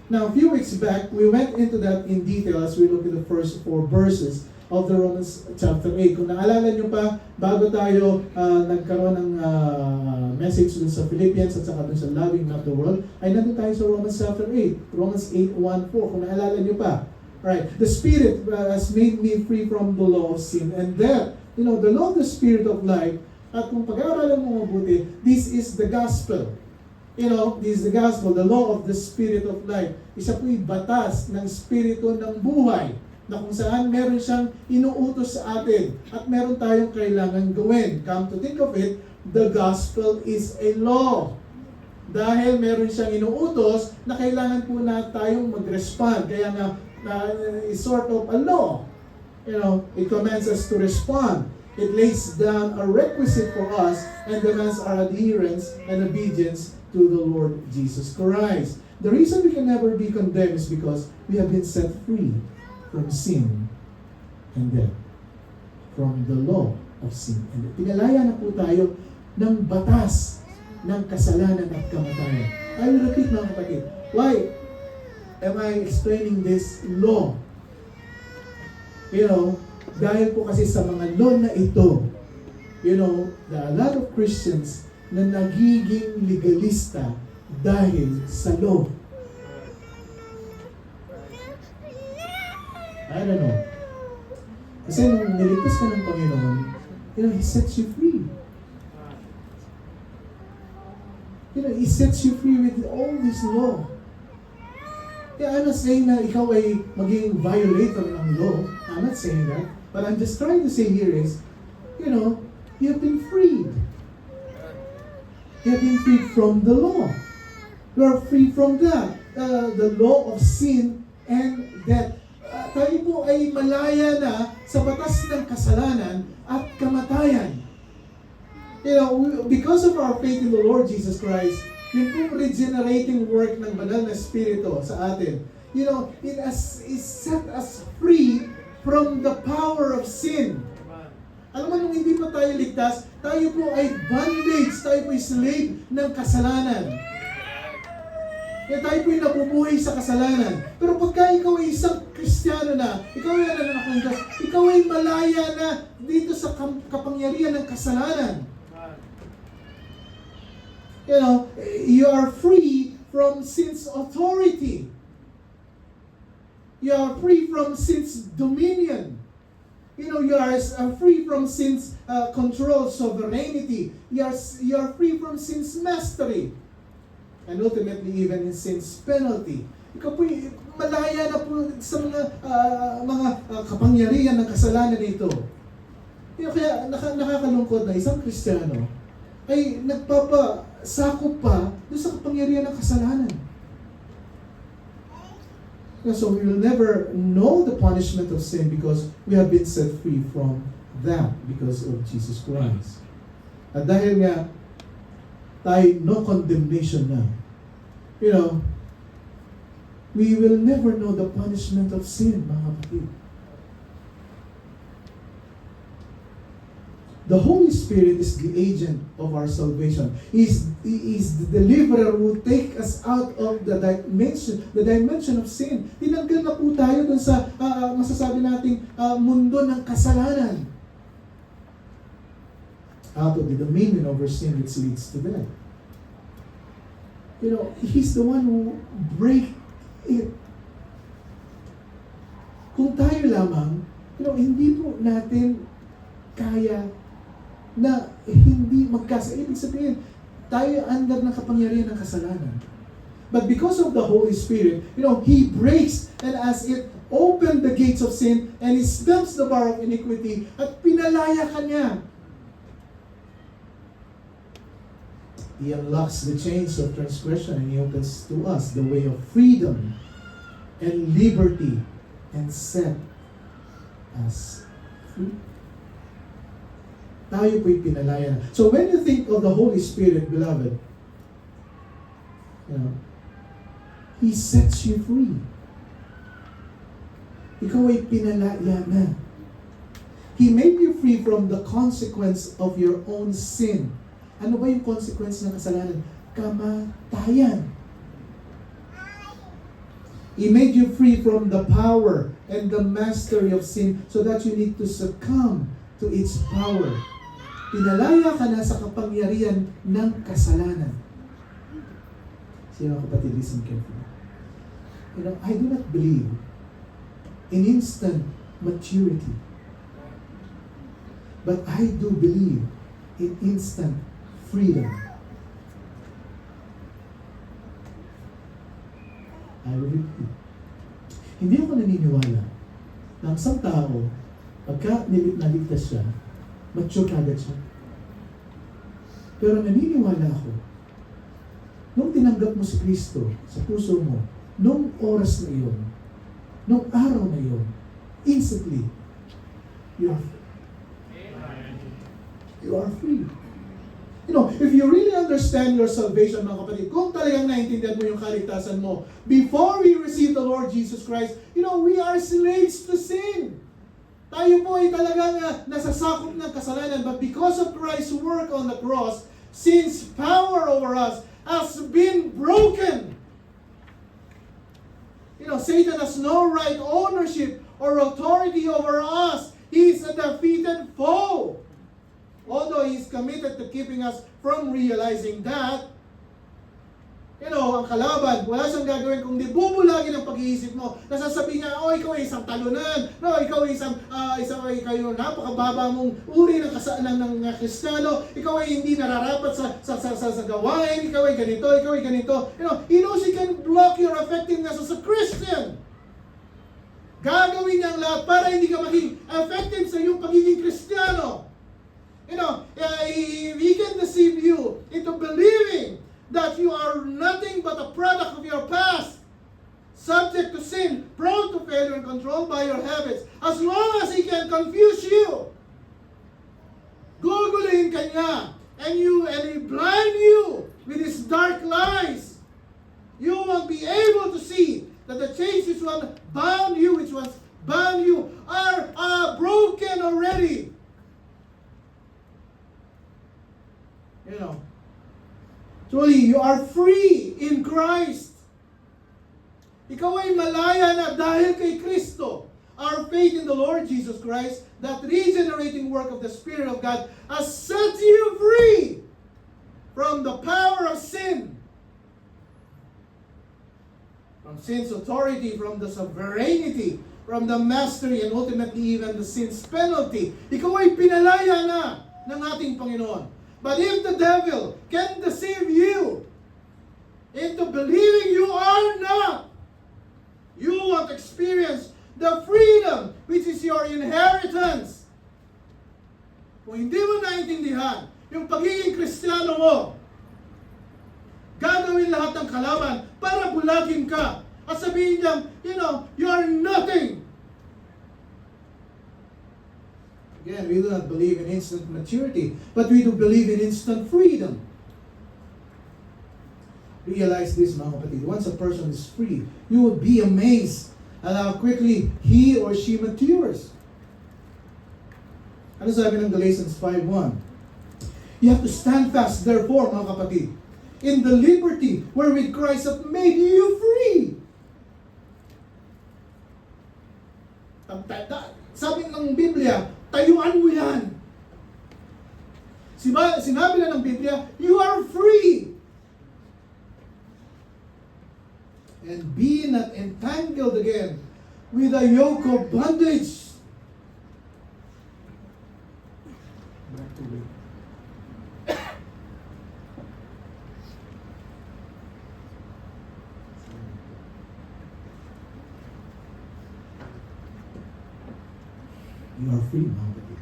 Now a few weeks back, we went into that in detail as we look at the first 4 verses of the Romans chapter 8. Kung naalala nyo pa, bago tayo nagkaroon ng message dun sa Philippians at saka dun sa loving not the world, ay nandun tayo sa Romans chapter 8. Romans 8:1-4, kung naalala nyo pa. Right. The Spirit has made me free from the law of sin and death. The law of the Spirit of life, at kung pag-aaralan mo mabuti, this is the gospel. This is the gospel, the law of the Spirit of life. Isa po'y batas ng Espiritu ng buhay na kung saan meron siyang inuutos sa atin at meron tayong kailangan gawin. Come to think of it, the gospel is a law. Dahil meron siyang inuutos na kailangan po na tayong mag-respond. Kaya nga, is sort of a law. It commands us to respond. It lays down a requisite for us and demands our adherence and obedience to the Lord Jesus Christ. The reason we can never be condemned is because we have been set free from sin and death, from the law of sin and death. Pinalaya na po tayo ng batas ng kasalanan at kamatayan. I will repeat, mga kapatid. Why am I explaining this law? Dahil po kasi sa mga law na ito, there are a lot of Christians na nagiging legalista dahil sa law. I don't know. Kasi nung niligtas ka ng Panginoon, He sets you free. He sets you free with all this law. I'm not saying na ikaw ay maging violator ng law. I'm not saying that. But I'm just trying to say here is, you have been freed. You have been freed from the law. You are free from that. The law of sin and death. Tayo po ay malaya na sa batas ng kasalanan at kamatayan. Because of our faith in the Lord Jesus Christ, yung pong regenerating work ng Banal na Espiritu sa atin, it set us free from the power of sin. Alam mo, nung hindi pa tayo ligtas, tayo po ay bondage, tayo po ay slave ng kasalanan. Tayo po ay nabubuhay sa kasalanan. Pero pagka ikaw ay isang Kristiyano na, ikaw ay anak ng Diyos, ikaw ay malaya na dito sa kapangyarihan ng kasalanan. You are free from sin's authority. You are free from sin's dominion. You are free from sin's control, sovereignty. You are free from sin's mastery. And ultimately, even in sin's penalty. Ikaw po, malaya na po sa mga kapangyarihan ng kasalanan nito. Kaya nakakalungkot na isang Kristiyano ay nagpapasakop pa doon sa kapangyarihan ng kasalanan. So we will never know the punishment of sin because we have been set free from that because of Jesus Christ. At dahil nga tayo no condemnation na, we will never know the punishment of sin, mga kapatid. The Holy Spirit is the agent of our salvation. He is the deliverer who will take us out of the dimension of sin. Tinanggal na po tayo dun sa masasabi nating mundo ng kasalanan. Out of the dominion over sin which leads to death. He's the one who break it. Kung tayo lamang, hindi po natin kaya na hindi magkasa. Ibig sabihin, tayo under ng kapangyarihan ng kasalanan. But because of the Holy Spirit, He breaks and as it opened the gates of sin and He stamps the bar of iniquity at pinalaya ka niya. He unlocks the chains of transgression and He opens to us the way of freedom and liberty and set us free. Tayo po'y pinalaya na. So when you think of the Holy Spirit, beloved, He sets you free. Ikaw ay pinalaya na. He made you free from the consequence of your own sin. Ano ba yung consequence ng kasalanan? Kamatayan. He made you free from the power and the mastery of sin so that you need to succumb to its power. Pinalaya ka na sa kapangyarihan ng kasalanan. Sino kapatid, listen carefully. I do not believe in instant maturity. But I do believe in instant freedom. I will repeat. Hindi ako naniniwala na ang isang tao, pagka naligtas siya, mature kagad siya. Pero naniniwala ako Nung tinanggap mo si Kristo sa puso mo, nung oras na iyon, nung araw na iyon, instantly, you are free. You know, if you really understand your salvation, mga kapatid, kung talagang naintindihan mo yung kaligtasan mo, before we receive the Lord Jesus Christ, you know, we are slaves to sin. Tayo po ay talagang nasasakop ng kasalanan, but because of Christ's work on the cross, sin's power over us has been broken. You know, Satan has no right ownership or authority over us. He is a defeated foe. Although He is committed to keeping us from realizing that, you know, ang kalaban, wala siyang gagawin kung di bubulagin ang pag-iisip mo. Nasasabihin niya, oh, ikaw ay isang talunan. No, ikaw ay ikaw yung napakababa mong uri ng kasalanan ng Kristiyano. Ikaw ay hindi nararapat sa gawain. Ikaw ay ganito, ikaw ay ganito. You know, he knows he can block your effectiveness as a Christian. Gagawin niya ang lahat para hindi ka maging effective sa iyong pagiging Kristiyano. You know, he can deceive you into believing that you are nothing but a product of your past, subject to sin, prone to failure and controlled by your habits. As long as he can confuse you, guguluhin ka niya, and he blind you with his dark lies, you won't be able to see that the chains which once bound you, are broken already. You know, truly, you are free in Christ. Ikaw ay malaya na dahil kay Kristo. Our faith in the Lord Jesus Christ, that regenerating work of the Spirit of God, has set you free from the power of sin. From sin's authority, from the sovereignty, from the mastery, and ultimately even the sin's penalty. Ikaw ay pinalaya na ng ating Panginoon. But if the devil can deceive you into believing you are not, you won't experience the freedom which is your inheritance. Kung hindi mo naintindihan yung pagiging Kristiyano mo, gagawin lahat ng kalaban para bulagin ka at sabihin niya, you know, you are nothing. Again, we do not believe in instant maturity, but we do believe in instant freedom. Realize this, mga kapatid. Once a person is free, you will be amazed at how quickly he or she matures. Ano sabi ng Galatians 5:1? You have to stand fast, therefore, mga kapatid, in the liberty wherewith Christ hath made you free. Sabi ng Biblia, tayuan mo yan. Sinabi na ng Biblia, you are free. And be not entangled again with a yoke of bondage. Back to it. You are free, mga kapatid.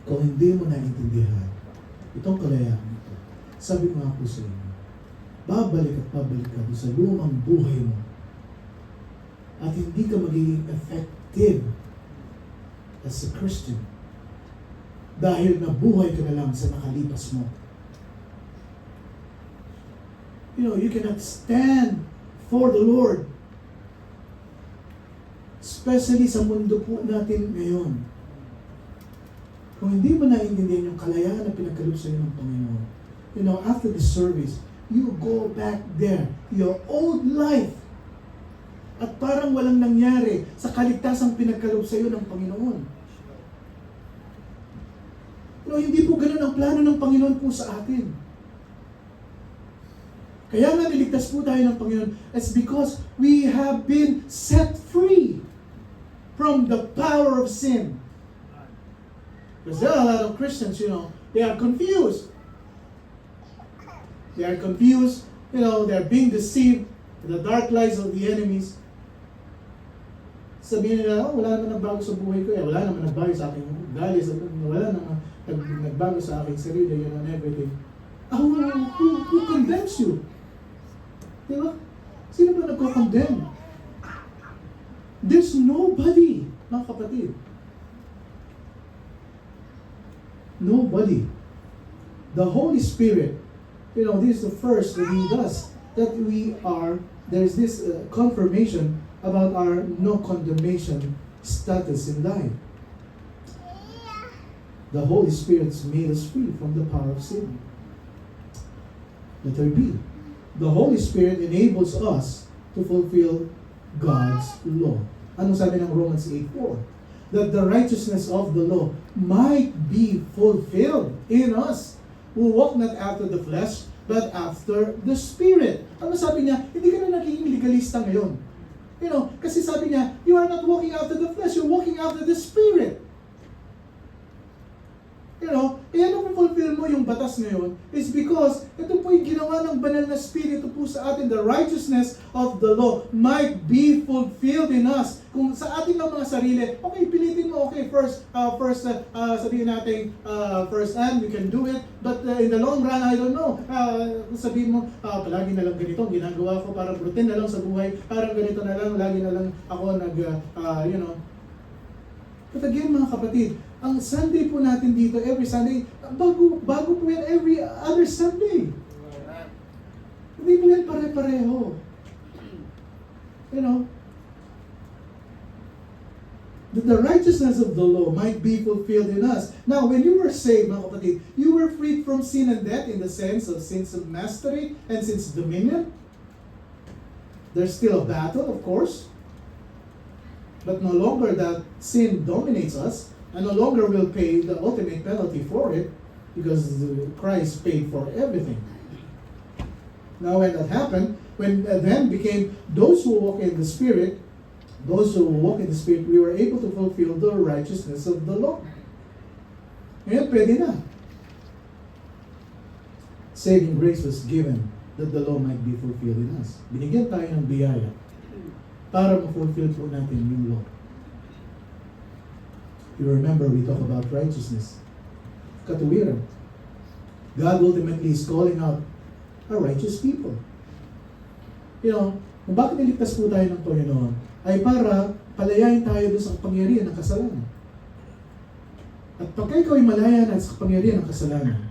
Kung hindi mo naiintindihan itong kalayaan ito, sabi ko nga po sa inyo, babalik at babalik ka sa lumang buhay mo at hindi ka magiging effective as a Christian dahil nabuhay ka na lang sa nakalipas mo. You know, you cannot stand for the Lord. Especially sa mundo po natin ngayon. Kung hindi mo naiintindihan yung kalayaan na pinagkaloob sa iyo ng Panginoon, you know, after the service, you go back there, your old life. At parang walang nangyari sa kaligtasang pinagkaloob sa iyo ng Panginoon. You know, hindi po ganun ang plano ng Panginoon po sa atin. Kaya nga niligtas po tayo ng Panginoon, it's because we have been set free from the power of sin. Because there are a lot of Christians, you know, they are confused. They are confused, you know, they are being deceived in the dark lies of the enemies. Sabihin nila, oh, wala naman nagbago sa buhay ko. Wala naman nagbago sa aking ugali. Wala naman. nagbago sa aking sarili, you know, and everything. Who condemns you? Di ba? Sino ba nagko-condemn? There's nobody, mga kapatid. Nobody. The Holy Spirit, you know, this is the first that He does, that there's this confirmation about our no condemnation status in life. The Holy Spirit's made us free from the power of sin. Letter B. The Holy Spirit enables us to fulfill God's law. Anong sabi ng Romans 8:4? That the righteousness of the law might be fulfilled in us who walk not after the flesh, but after the Spirit. Ano sabi niya? Hindi ka na naging legalista ngayon. You know, kasi sabi niya, you are not walking after the flesh, you're walking after the Spirit. You know, ano kung fulfill mo yung batas ngayon is because ito po yung ginawa ng banal na Espiritu po sa atin. The righteousness of the law might be fulfilled in us. Kung sa ating ng mga sarili, okay, pilitin mo, okay, first, sabihin natin, first hand, we can do it. But in the long run, I don't know. Sabihin mo, palagi na lang ganito, ginagawa ko, parang routine na lang sa buhay, parang ganito na lang, lagi na lang ako you know. But again, mga kapatid, ang Sunday po natin dito, every Sunday, bago po yan every other Sunday. Hindi po yan pare-pareho. You know, that the righteousness of the law might be fulfilled in us. Now, when you were saved, mga kapatid, you were freed from sin and death in the sense of sin's mastery and sin's dominion. There's still a battle, of course. But no longer that sin dominates us, and no longer will pay the ultimate penalty for it, because Christ paid for everything. Now when that happened, when then became those who walk in the Spirit, we were able to fulfill the righteousness of the law. Ngayon, pwede na. Saving grace was given that the law might be fulfilled in us. Binigyan tayo ng biyaya para ma-fulfill po natin yung law. You remember we talk about righteousness. Katuwiran. God ultimately is calling out a righteous people. You know, kung bakit niligtas po tayo ng Panginoon, ay para palayain tayo doon sa kapangyarihan ng kasalanan. At pagka ikaw ay malaya na sa kapangyarihan ng kasalanan,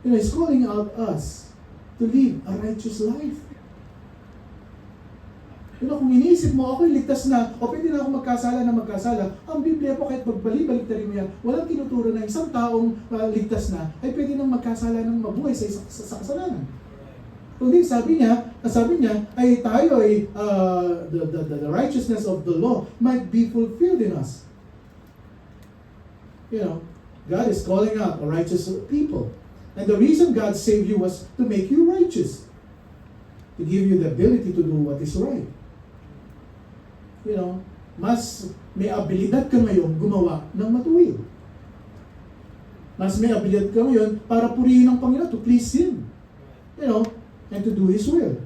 you know, He's calling out us to live a righteous life. You know, kung iniisip mo, ako'y ligtas na, o pwede na ako magkasala, ang Biblia po kahit magbalik-balik na rin mo yan, walang tinuturo na isang taong ligtas na, ay pwede nang magkasala ng mabuhay sa kasalanan. Kundi sabi niya, ay tayo ay, the righteousness of the law might be fulfilled in us. You know, God is calling out a righteous people. And the reason God saved you was to make you righteous. To give you the ability to do what is right. You know, mas may abilidad ka ngayon gumawa ng matuwid. Mas may abilidad ka ngayon para purihin ang Panginoon, to please Him. You know, and to do His will.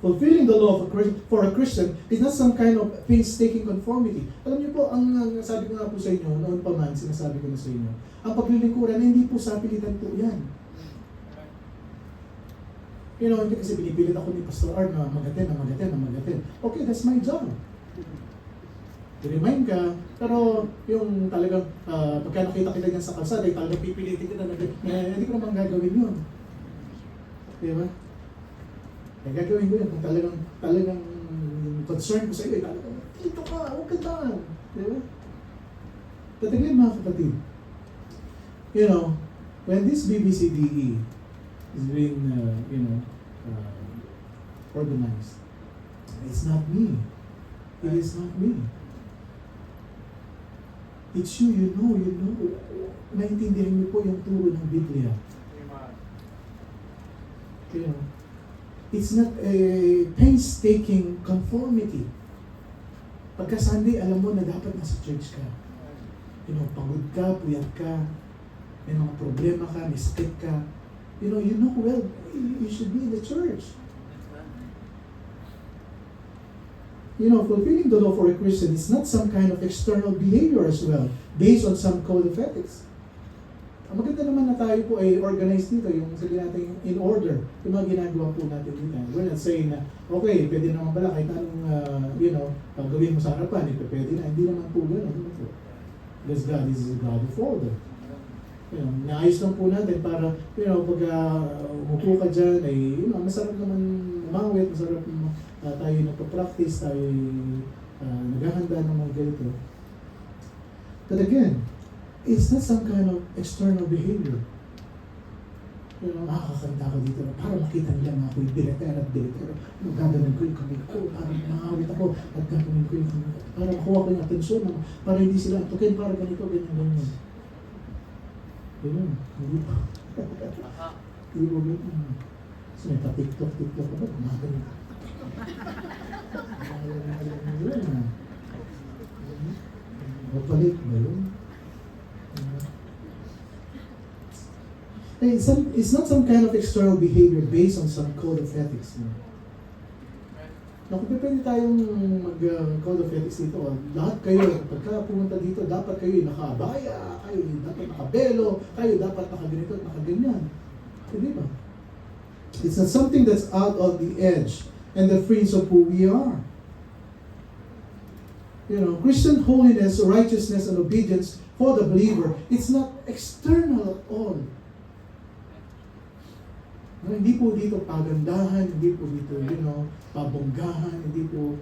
Fulfilling the law for a Christian is not some kind of painstaking conformity. Alam niyo po, ang sabi ko nga po sa inyo, noon pa man, sinasabi ko na sa inyo, ang paglilingkuran, hindi po sa pilitan po yan. You know, hindi kasi pinipilit ako ni Pastor Art na magatin. Okay, that's my job. I-remind ka, pero yung talagang pagka nakita kita niyan sa kalsada, talagang pipilitin kita na hindi ko naman gagawin yun. Di ba? Kaya gagawin ko yun kung talagang concern ko sa iyo, talagang dito ka, huwag ka lang. Di ba? Tatagin mga kapatid. You know, when this BBCDE is being, organized. It's not me. It is not me. It's you, you know. Naintindihan niyo po yung turo ng Biblia. You know, it's not a painstaking conformity. Pagka Sunday, alam mo na dapat nasa church ka. You know, pagod ka, puyat ka, may mga problema ka, may sakit ka. You know well, you should be in the church. You know, fulfilling the law for a Christian is not some kind of external behavior as well, based on some code of ethics. Maganda naman na tayo po ay organized dito, yung sabi natin in order, yung mga ginagawa po natin dito. We're not saying na, okay, pwede naman pala kahit anong, gawin mo sa harapan, pwede na. Hindi naman po gano'n. Because God is a God of order. Naayos lang po natin para, pag umupo ka dyan, ay, masarap naman umawit, masarap tayo nagpa-practice, tayo naghahanda ng mga ganito. But again, it's not some kind of external behavior. Kakakanta ko dito para makita nila na ako'y biletera. Gagawin ko yung kamay ko, para makawit ako, at gagawin ko yung kamay ko. Para makuha ko yung atensyon, para hindi sila tukin, para ganito, ganyan. Ganyan, hindi pa. Hindi mo ganyan. Kasi may pa-tiktok ako ba? Gumagano. Papalit ba yun? It's not some kind of external behavior based on some code of ethics. Kung pwede tayong mag-code of ethics dito, lahat kayo, pagka pumunta dito, dapat kayo nakabaya, kayo dapat nakabelo, kayo dapat nakaganito at nakaganyan. Hindi ba? It's not something that's out of the edge and the fringe of who we are. Christian holiness, righteousness, and obedience for the believer, it's not external at all. Hindi po dito pagandahan, hindi po dito, pabonggahan, hindi po.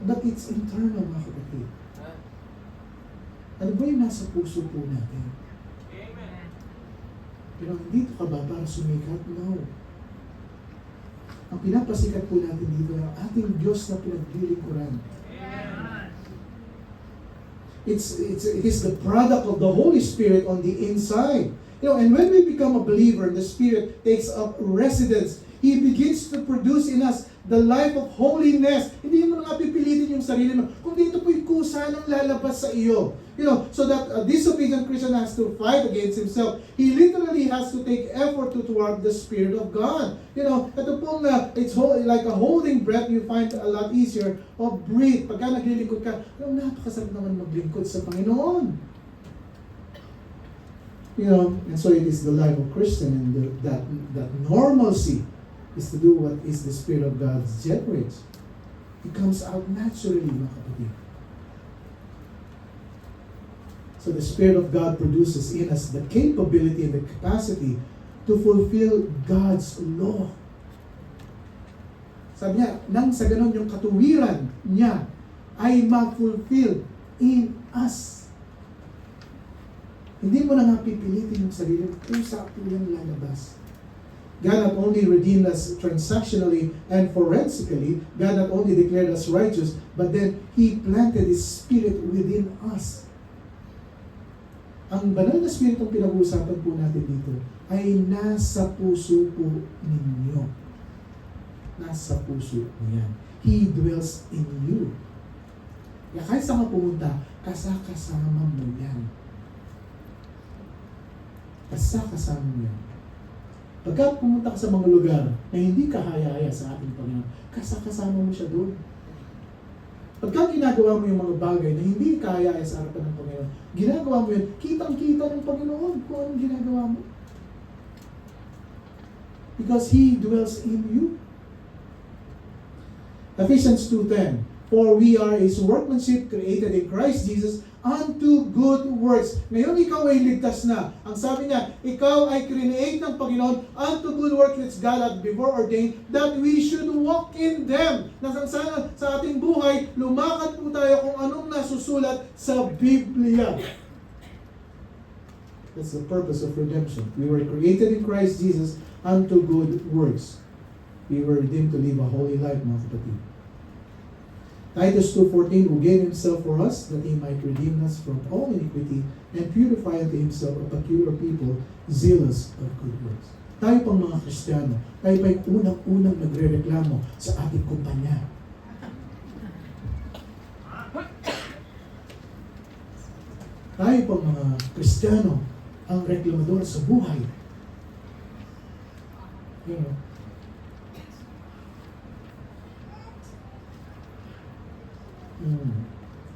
But it's internal, mga kapatid. Ano ba yung nasa puso po natin? Amen. Hindi ka ba para sumikat? No. Ang pinapasikat po natin dito ng ating Diyos na pinaglilingkuran. It is the product of the Holy Spirit on the inside. And when we become a believer, the Spirit takes up residence. He begins to produce in us the life of holiness. Hindi mo nga pipilitin yung sarili mo, kundi ito po'y kusa ng lalabas sa iyo. So that a disobedient Christian has to fight against himself. He literally has to take effort toward the Spirit of God. Ito pong, it's like a holding breath, you find a lot easier. Breathe. Pagka naglilingkod ka, napakasarap naman maglingkod sa Panginoon. And so it is the life of Christian, and that normalcy is to do what is the Spirit of God generates. It comes out naturally, mga kapatid. So the Spirit of God produces in us the capability and the capacity to fulfill God's law. Sabi niya, nang sa ganon yung katuwiran niya ay ma-fulfill in us. Hindi mo na nga pipilitin yung sarili mo kung saan po yung lalabas. God not only redeemed us transactionally and forensically, God not only declared us righteous, but then He planted His Spirit within us. Ang banal na Spirit ang pinag-uusapan po natin dito ay nasa puso po ninyo. Nasa puso niyan. He dwells in you. Kaya kahit saan ka pumunta, kasama mo yan. Kasama mo yan. Pagka pumunta ka sa mga lugar na hindi kahaya-haya sa ating Panginoon, kasama mo siya doon. Pagka ginagawa mo yung mga bagay na hindi kahaya-haya sa harapan ng Panginoon, ginagawa mo yun, kitang-kita ng Panginoon kung anong ginagawa mo. Because He dwells in you. Ephesians 2:10, for we are His workmanship created in Christ Jesus unto good works. Ngayon ikaw ay ligtas na. Ang sabi niya, ikaw ay create ng Panginoon unto good works which God had before ordained that we should walk in them. Sana sa ating buhay, lumakad po tayo kung anong nasusulat sa Biblia. That's the purpose of redemption. We were created in Christ Jesus unto good works. We were redeemed to live a holy life, mga kapatid. Titus 2:14, who gave Himself for us, that He might redeem us from all iniquity and purify unto Himself a peculiar people, zealous of good works. Tayo pang mga Kristiyano, tayo pa'y unang-unang nagre-reklamo sa ating kumpanya. Tayo pang mga Kristiyano, ang reklamador sa buhay.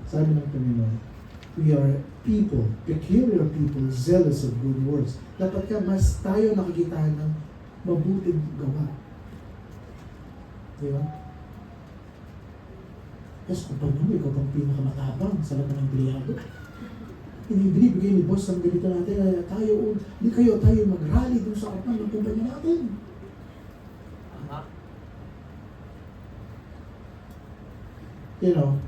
Sabi ng Panginoon, We are people, peculiar people, zealous of good works. Dapat ka mas tayo nakikitahan ng mabuting gawa. Di ba? Yes, kung pag naman, ikaw pang pinakamatabang sa lahat ng empleyado. Hindi binibigay ni boss ang ganito natin, hindi tayo mag-rally dun sa harapan ng kumpanya natin. You know,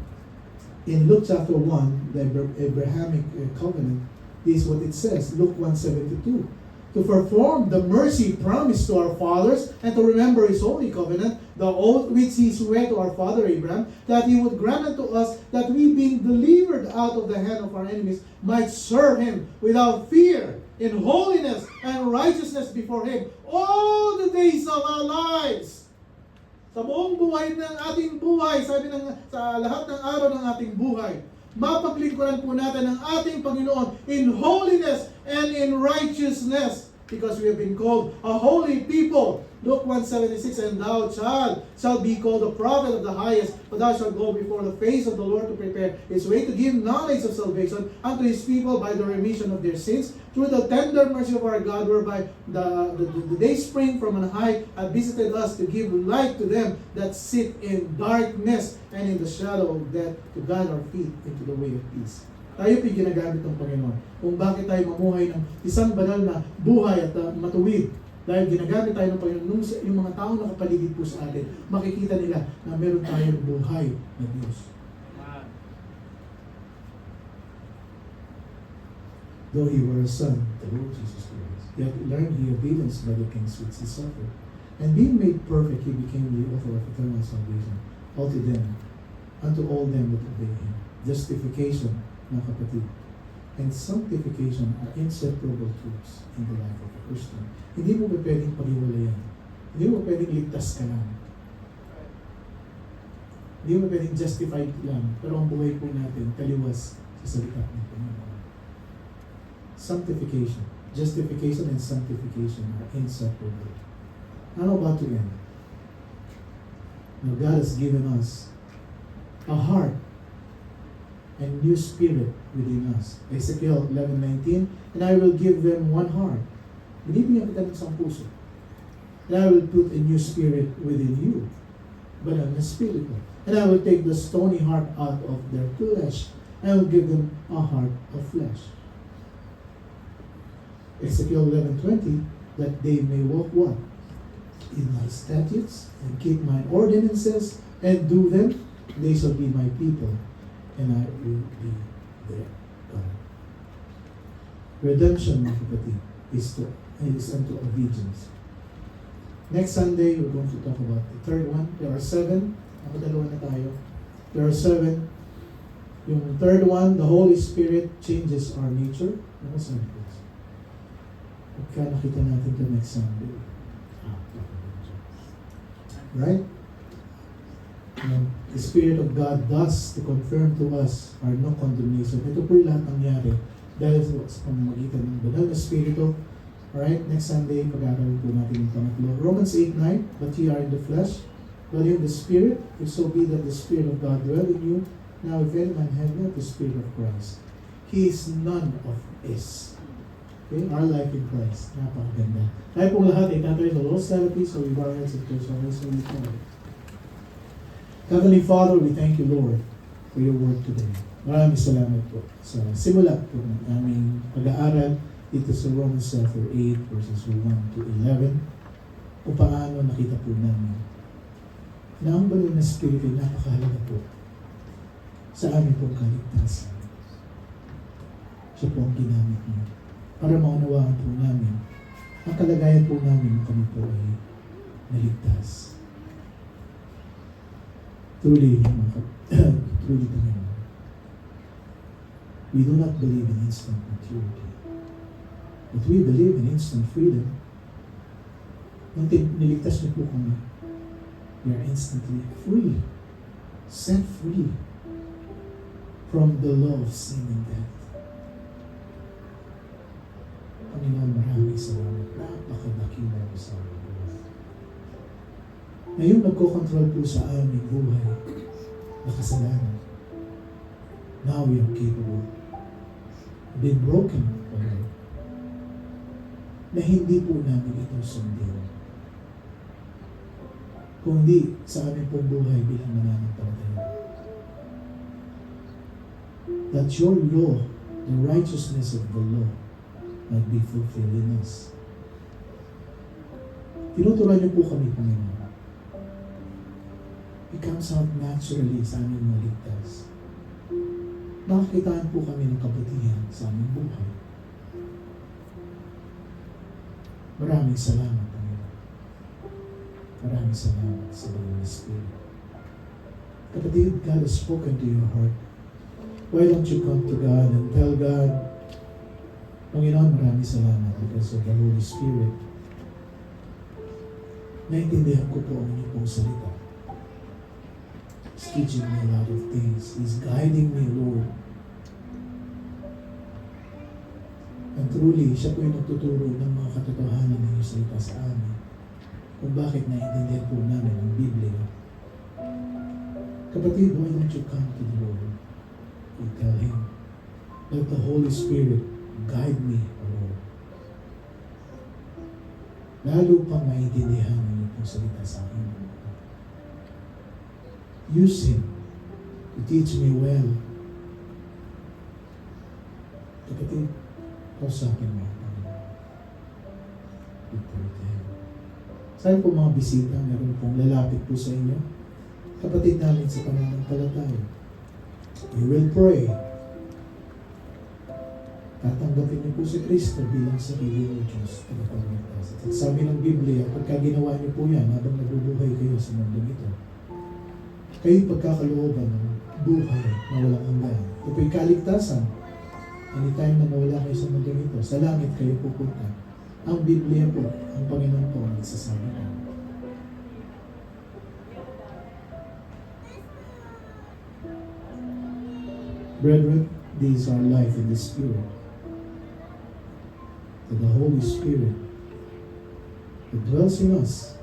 in Luke chapter 1, the Abrahamic covenant, this is what it says, Luke 1:72. To perform the mercy promised to our fathers and to remember His holy covenant, the oath which He swore to our father Abraham, that He would grant unto us that we, being delivered out of the hand of our enemies, might serve Him without fear, in holiness and righteousness before Him all the days of our lives. Sa buong buhay ng ating buhay, sabi sa lahat ng araw ng ating buhay, mapaglingkuran po natin ang ating Panginoon in holiness and in righteousness, because we have been called a holy people. Luke 1:76, and thou, child, shalt be called a prophet of the highest, for thou shalt go before the face of the Lord to prepare His way, to give knowledge of salvation unto His people by the remission of their sins, through the tender mercy of our God, whereby the day spring from on high hath visited us, to give light to them that sit in darkness and in the shadow of death, to guide our feet into the way of peace. Tayo po'y ginagamit ng Panginoon kung bakit tayo mamuhay ng isang banal na buhay at matuwid. Dahil ginagamit tayo ng Panginoon, yung mga taong nakapaligid po sa atin, makikita nila na meron tayong buhay na Diyos. Though He were a son, the Lord Jesus Christ, yet learned He obedience by the things which He suffered. And being made perfect, He became the author of eternal salvation, unto all them that obey Him. Justification, mga kapatid, and sanctification are inseparable truths in the life of a Christian. Hindi mo ba pwedeng pag-iwalayan? Hindi mo pwedeng ligtas ka lang. Hindi mo pwedeng justified lang. Pero ang buhay po natin, taliwas sa salita ng Panginoon. Sanctification, justification and sanctification are inseparable. How about to end? Now God has given us a heart and new spirit within us. Ezekiel 11:19, and I will give them one heart. Binibigyan kita ng isang puso. And I will put a new spirit within you, but I'm a spiritual. And I will take the stony heart out of their flesh, and I will give them a heart of flesh. Ezekiel 11:20, that they may walk what? In my statutes, and keep my ordinances, and do them, they shall be my people, and I will be their God. Redemption, mga kapatid, is unto obedience. Next Sunday, we're going to talk about the third one. There are 7. Nakadalawa na tayo. There are 7. Yung third one, the Holy Spirit changes our nature. Ano sabi ko? Pagka nakita natin ito next Sunday. Right? And the Spirit of God does to confirm to us our no condemnation. Ito po yung lahat nangyari dahil sa pamamagitan ng banal na Espiritu. Alright, next Sunday, pag-aaral po natin yung pangatlo. Romans 8:9, but ye are in the flesh, but in the Spirit, if so be that the Spirit of God dwell in you. Now, if any man have not the Spirit of Christ, he is none of his. Okay, our life in Christ. Napakaganda. Tayo pong lahat ay tatawid sa Lord's therapy, so we bow our heads and close our eyes so we pray. Heavenly Father, we thank you, Lord, for your word today. Maraming salamat po sa simula po ng aming pag-aaral dito sa Romans chapter 8 verses 1 to 11 kung paano nakita po namin na ang banal na Espiritu ay napakahalaga po sa aming pong kaligtasan. Siya po ang ginamit niyo para maunawaan po namin ang kalagayan po namin kung kami po ay naligtas. Truly, Panginoon, we do not believe in instant maturity. But we believe in instant freedom. Nung niligtas niyo po kami, we are instantly free, set free from the law of sin and death. Panginoon, maraming salamat. Napakadakila mo sa amin. Ngayon, nagko-control po sa aming buhay na kasalanan. Now we are capable been broken, O Lord, na hindi po namin ito sundin. Kundi sa aming pong buhay bilang mananampalataya. That your law, the righteousness of the law, might be fulfilled in us. Tinuturuan niyo po kami, Panginoon. It comes out naturally sa aming maligtas. Makakitaan po kami ng kabutihan sa aming buhay. Maraming salamat, Panginoon. Maraming salamat sa Holy Spirit. Kapatid, God has spoken to your heart. Why don't you come to God and tell God, Panginoon, maraming salamat because of the Holy Spirit. Naintindihan ko po ang inyong pong salita. He's teaching me a lot of things. He's guiding me, Lord. And truly, siya po yung nagtuturo ng mga katotohanan ng iyong salita sa amin kung bakit naintindihan po namin ang Biblia. Kapatid, why don't you come to the Lord and tell Him, let the Holy Spirit guide me, O Lord. Lalo pang maintindihan ang iyong pong salita sa akin. Use Him to teach me well. Kapatid, kausapin mo ang Panginoon. Report Him. Saan po mga bisita, meron pong lalapit po sa inyo? Kapatid namin sa pananampalataya. You will pray. Tatanggapin niyo po si Kristo bilang sarili niyo Diyos. Sabi ng Biblia, pagka ginawa niyo po yan, habang nabubuhay kayo sa mundong ito, kayo'y pagkakalooban ng buhay na walang hanggan. Ito po'y kaligtasan. Anytime na mawala kayo sa mundong ito, sa langit kayo pupunta. Ang Biblia po, ang Panginoon po ang nagsasabi ko. Brethren, these are life in the Spirit. To the Holy Spirit that dwells in us.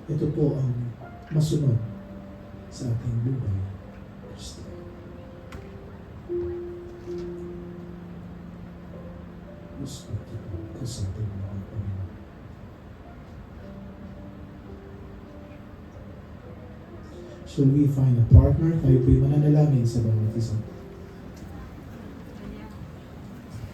Ito po ang masunod sa ating buhay. Kristo. Gusto ko kasapin mo ang Panginoon. Shall we find a partner? Tayo po'y mananalangin sa bawat isa.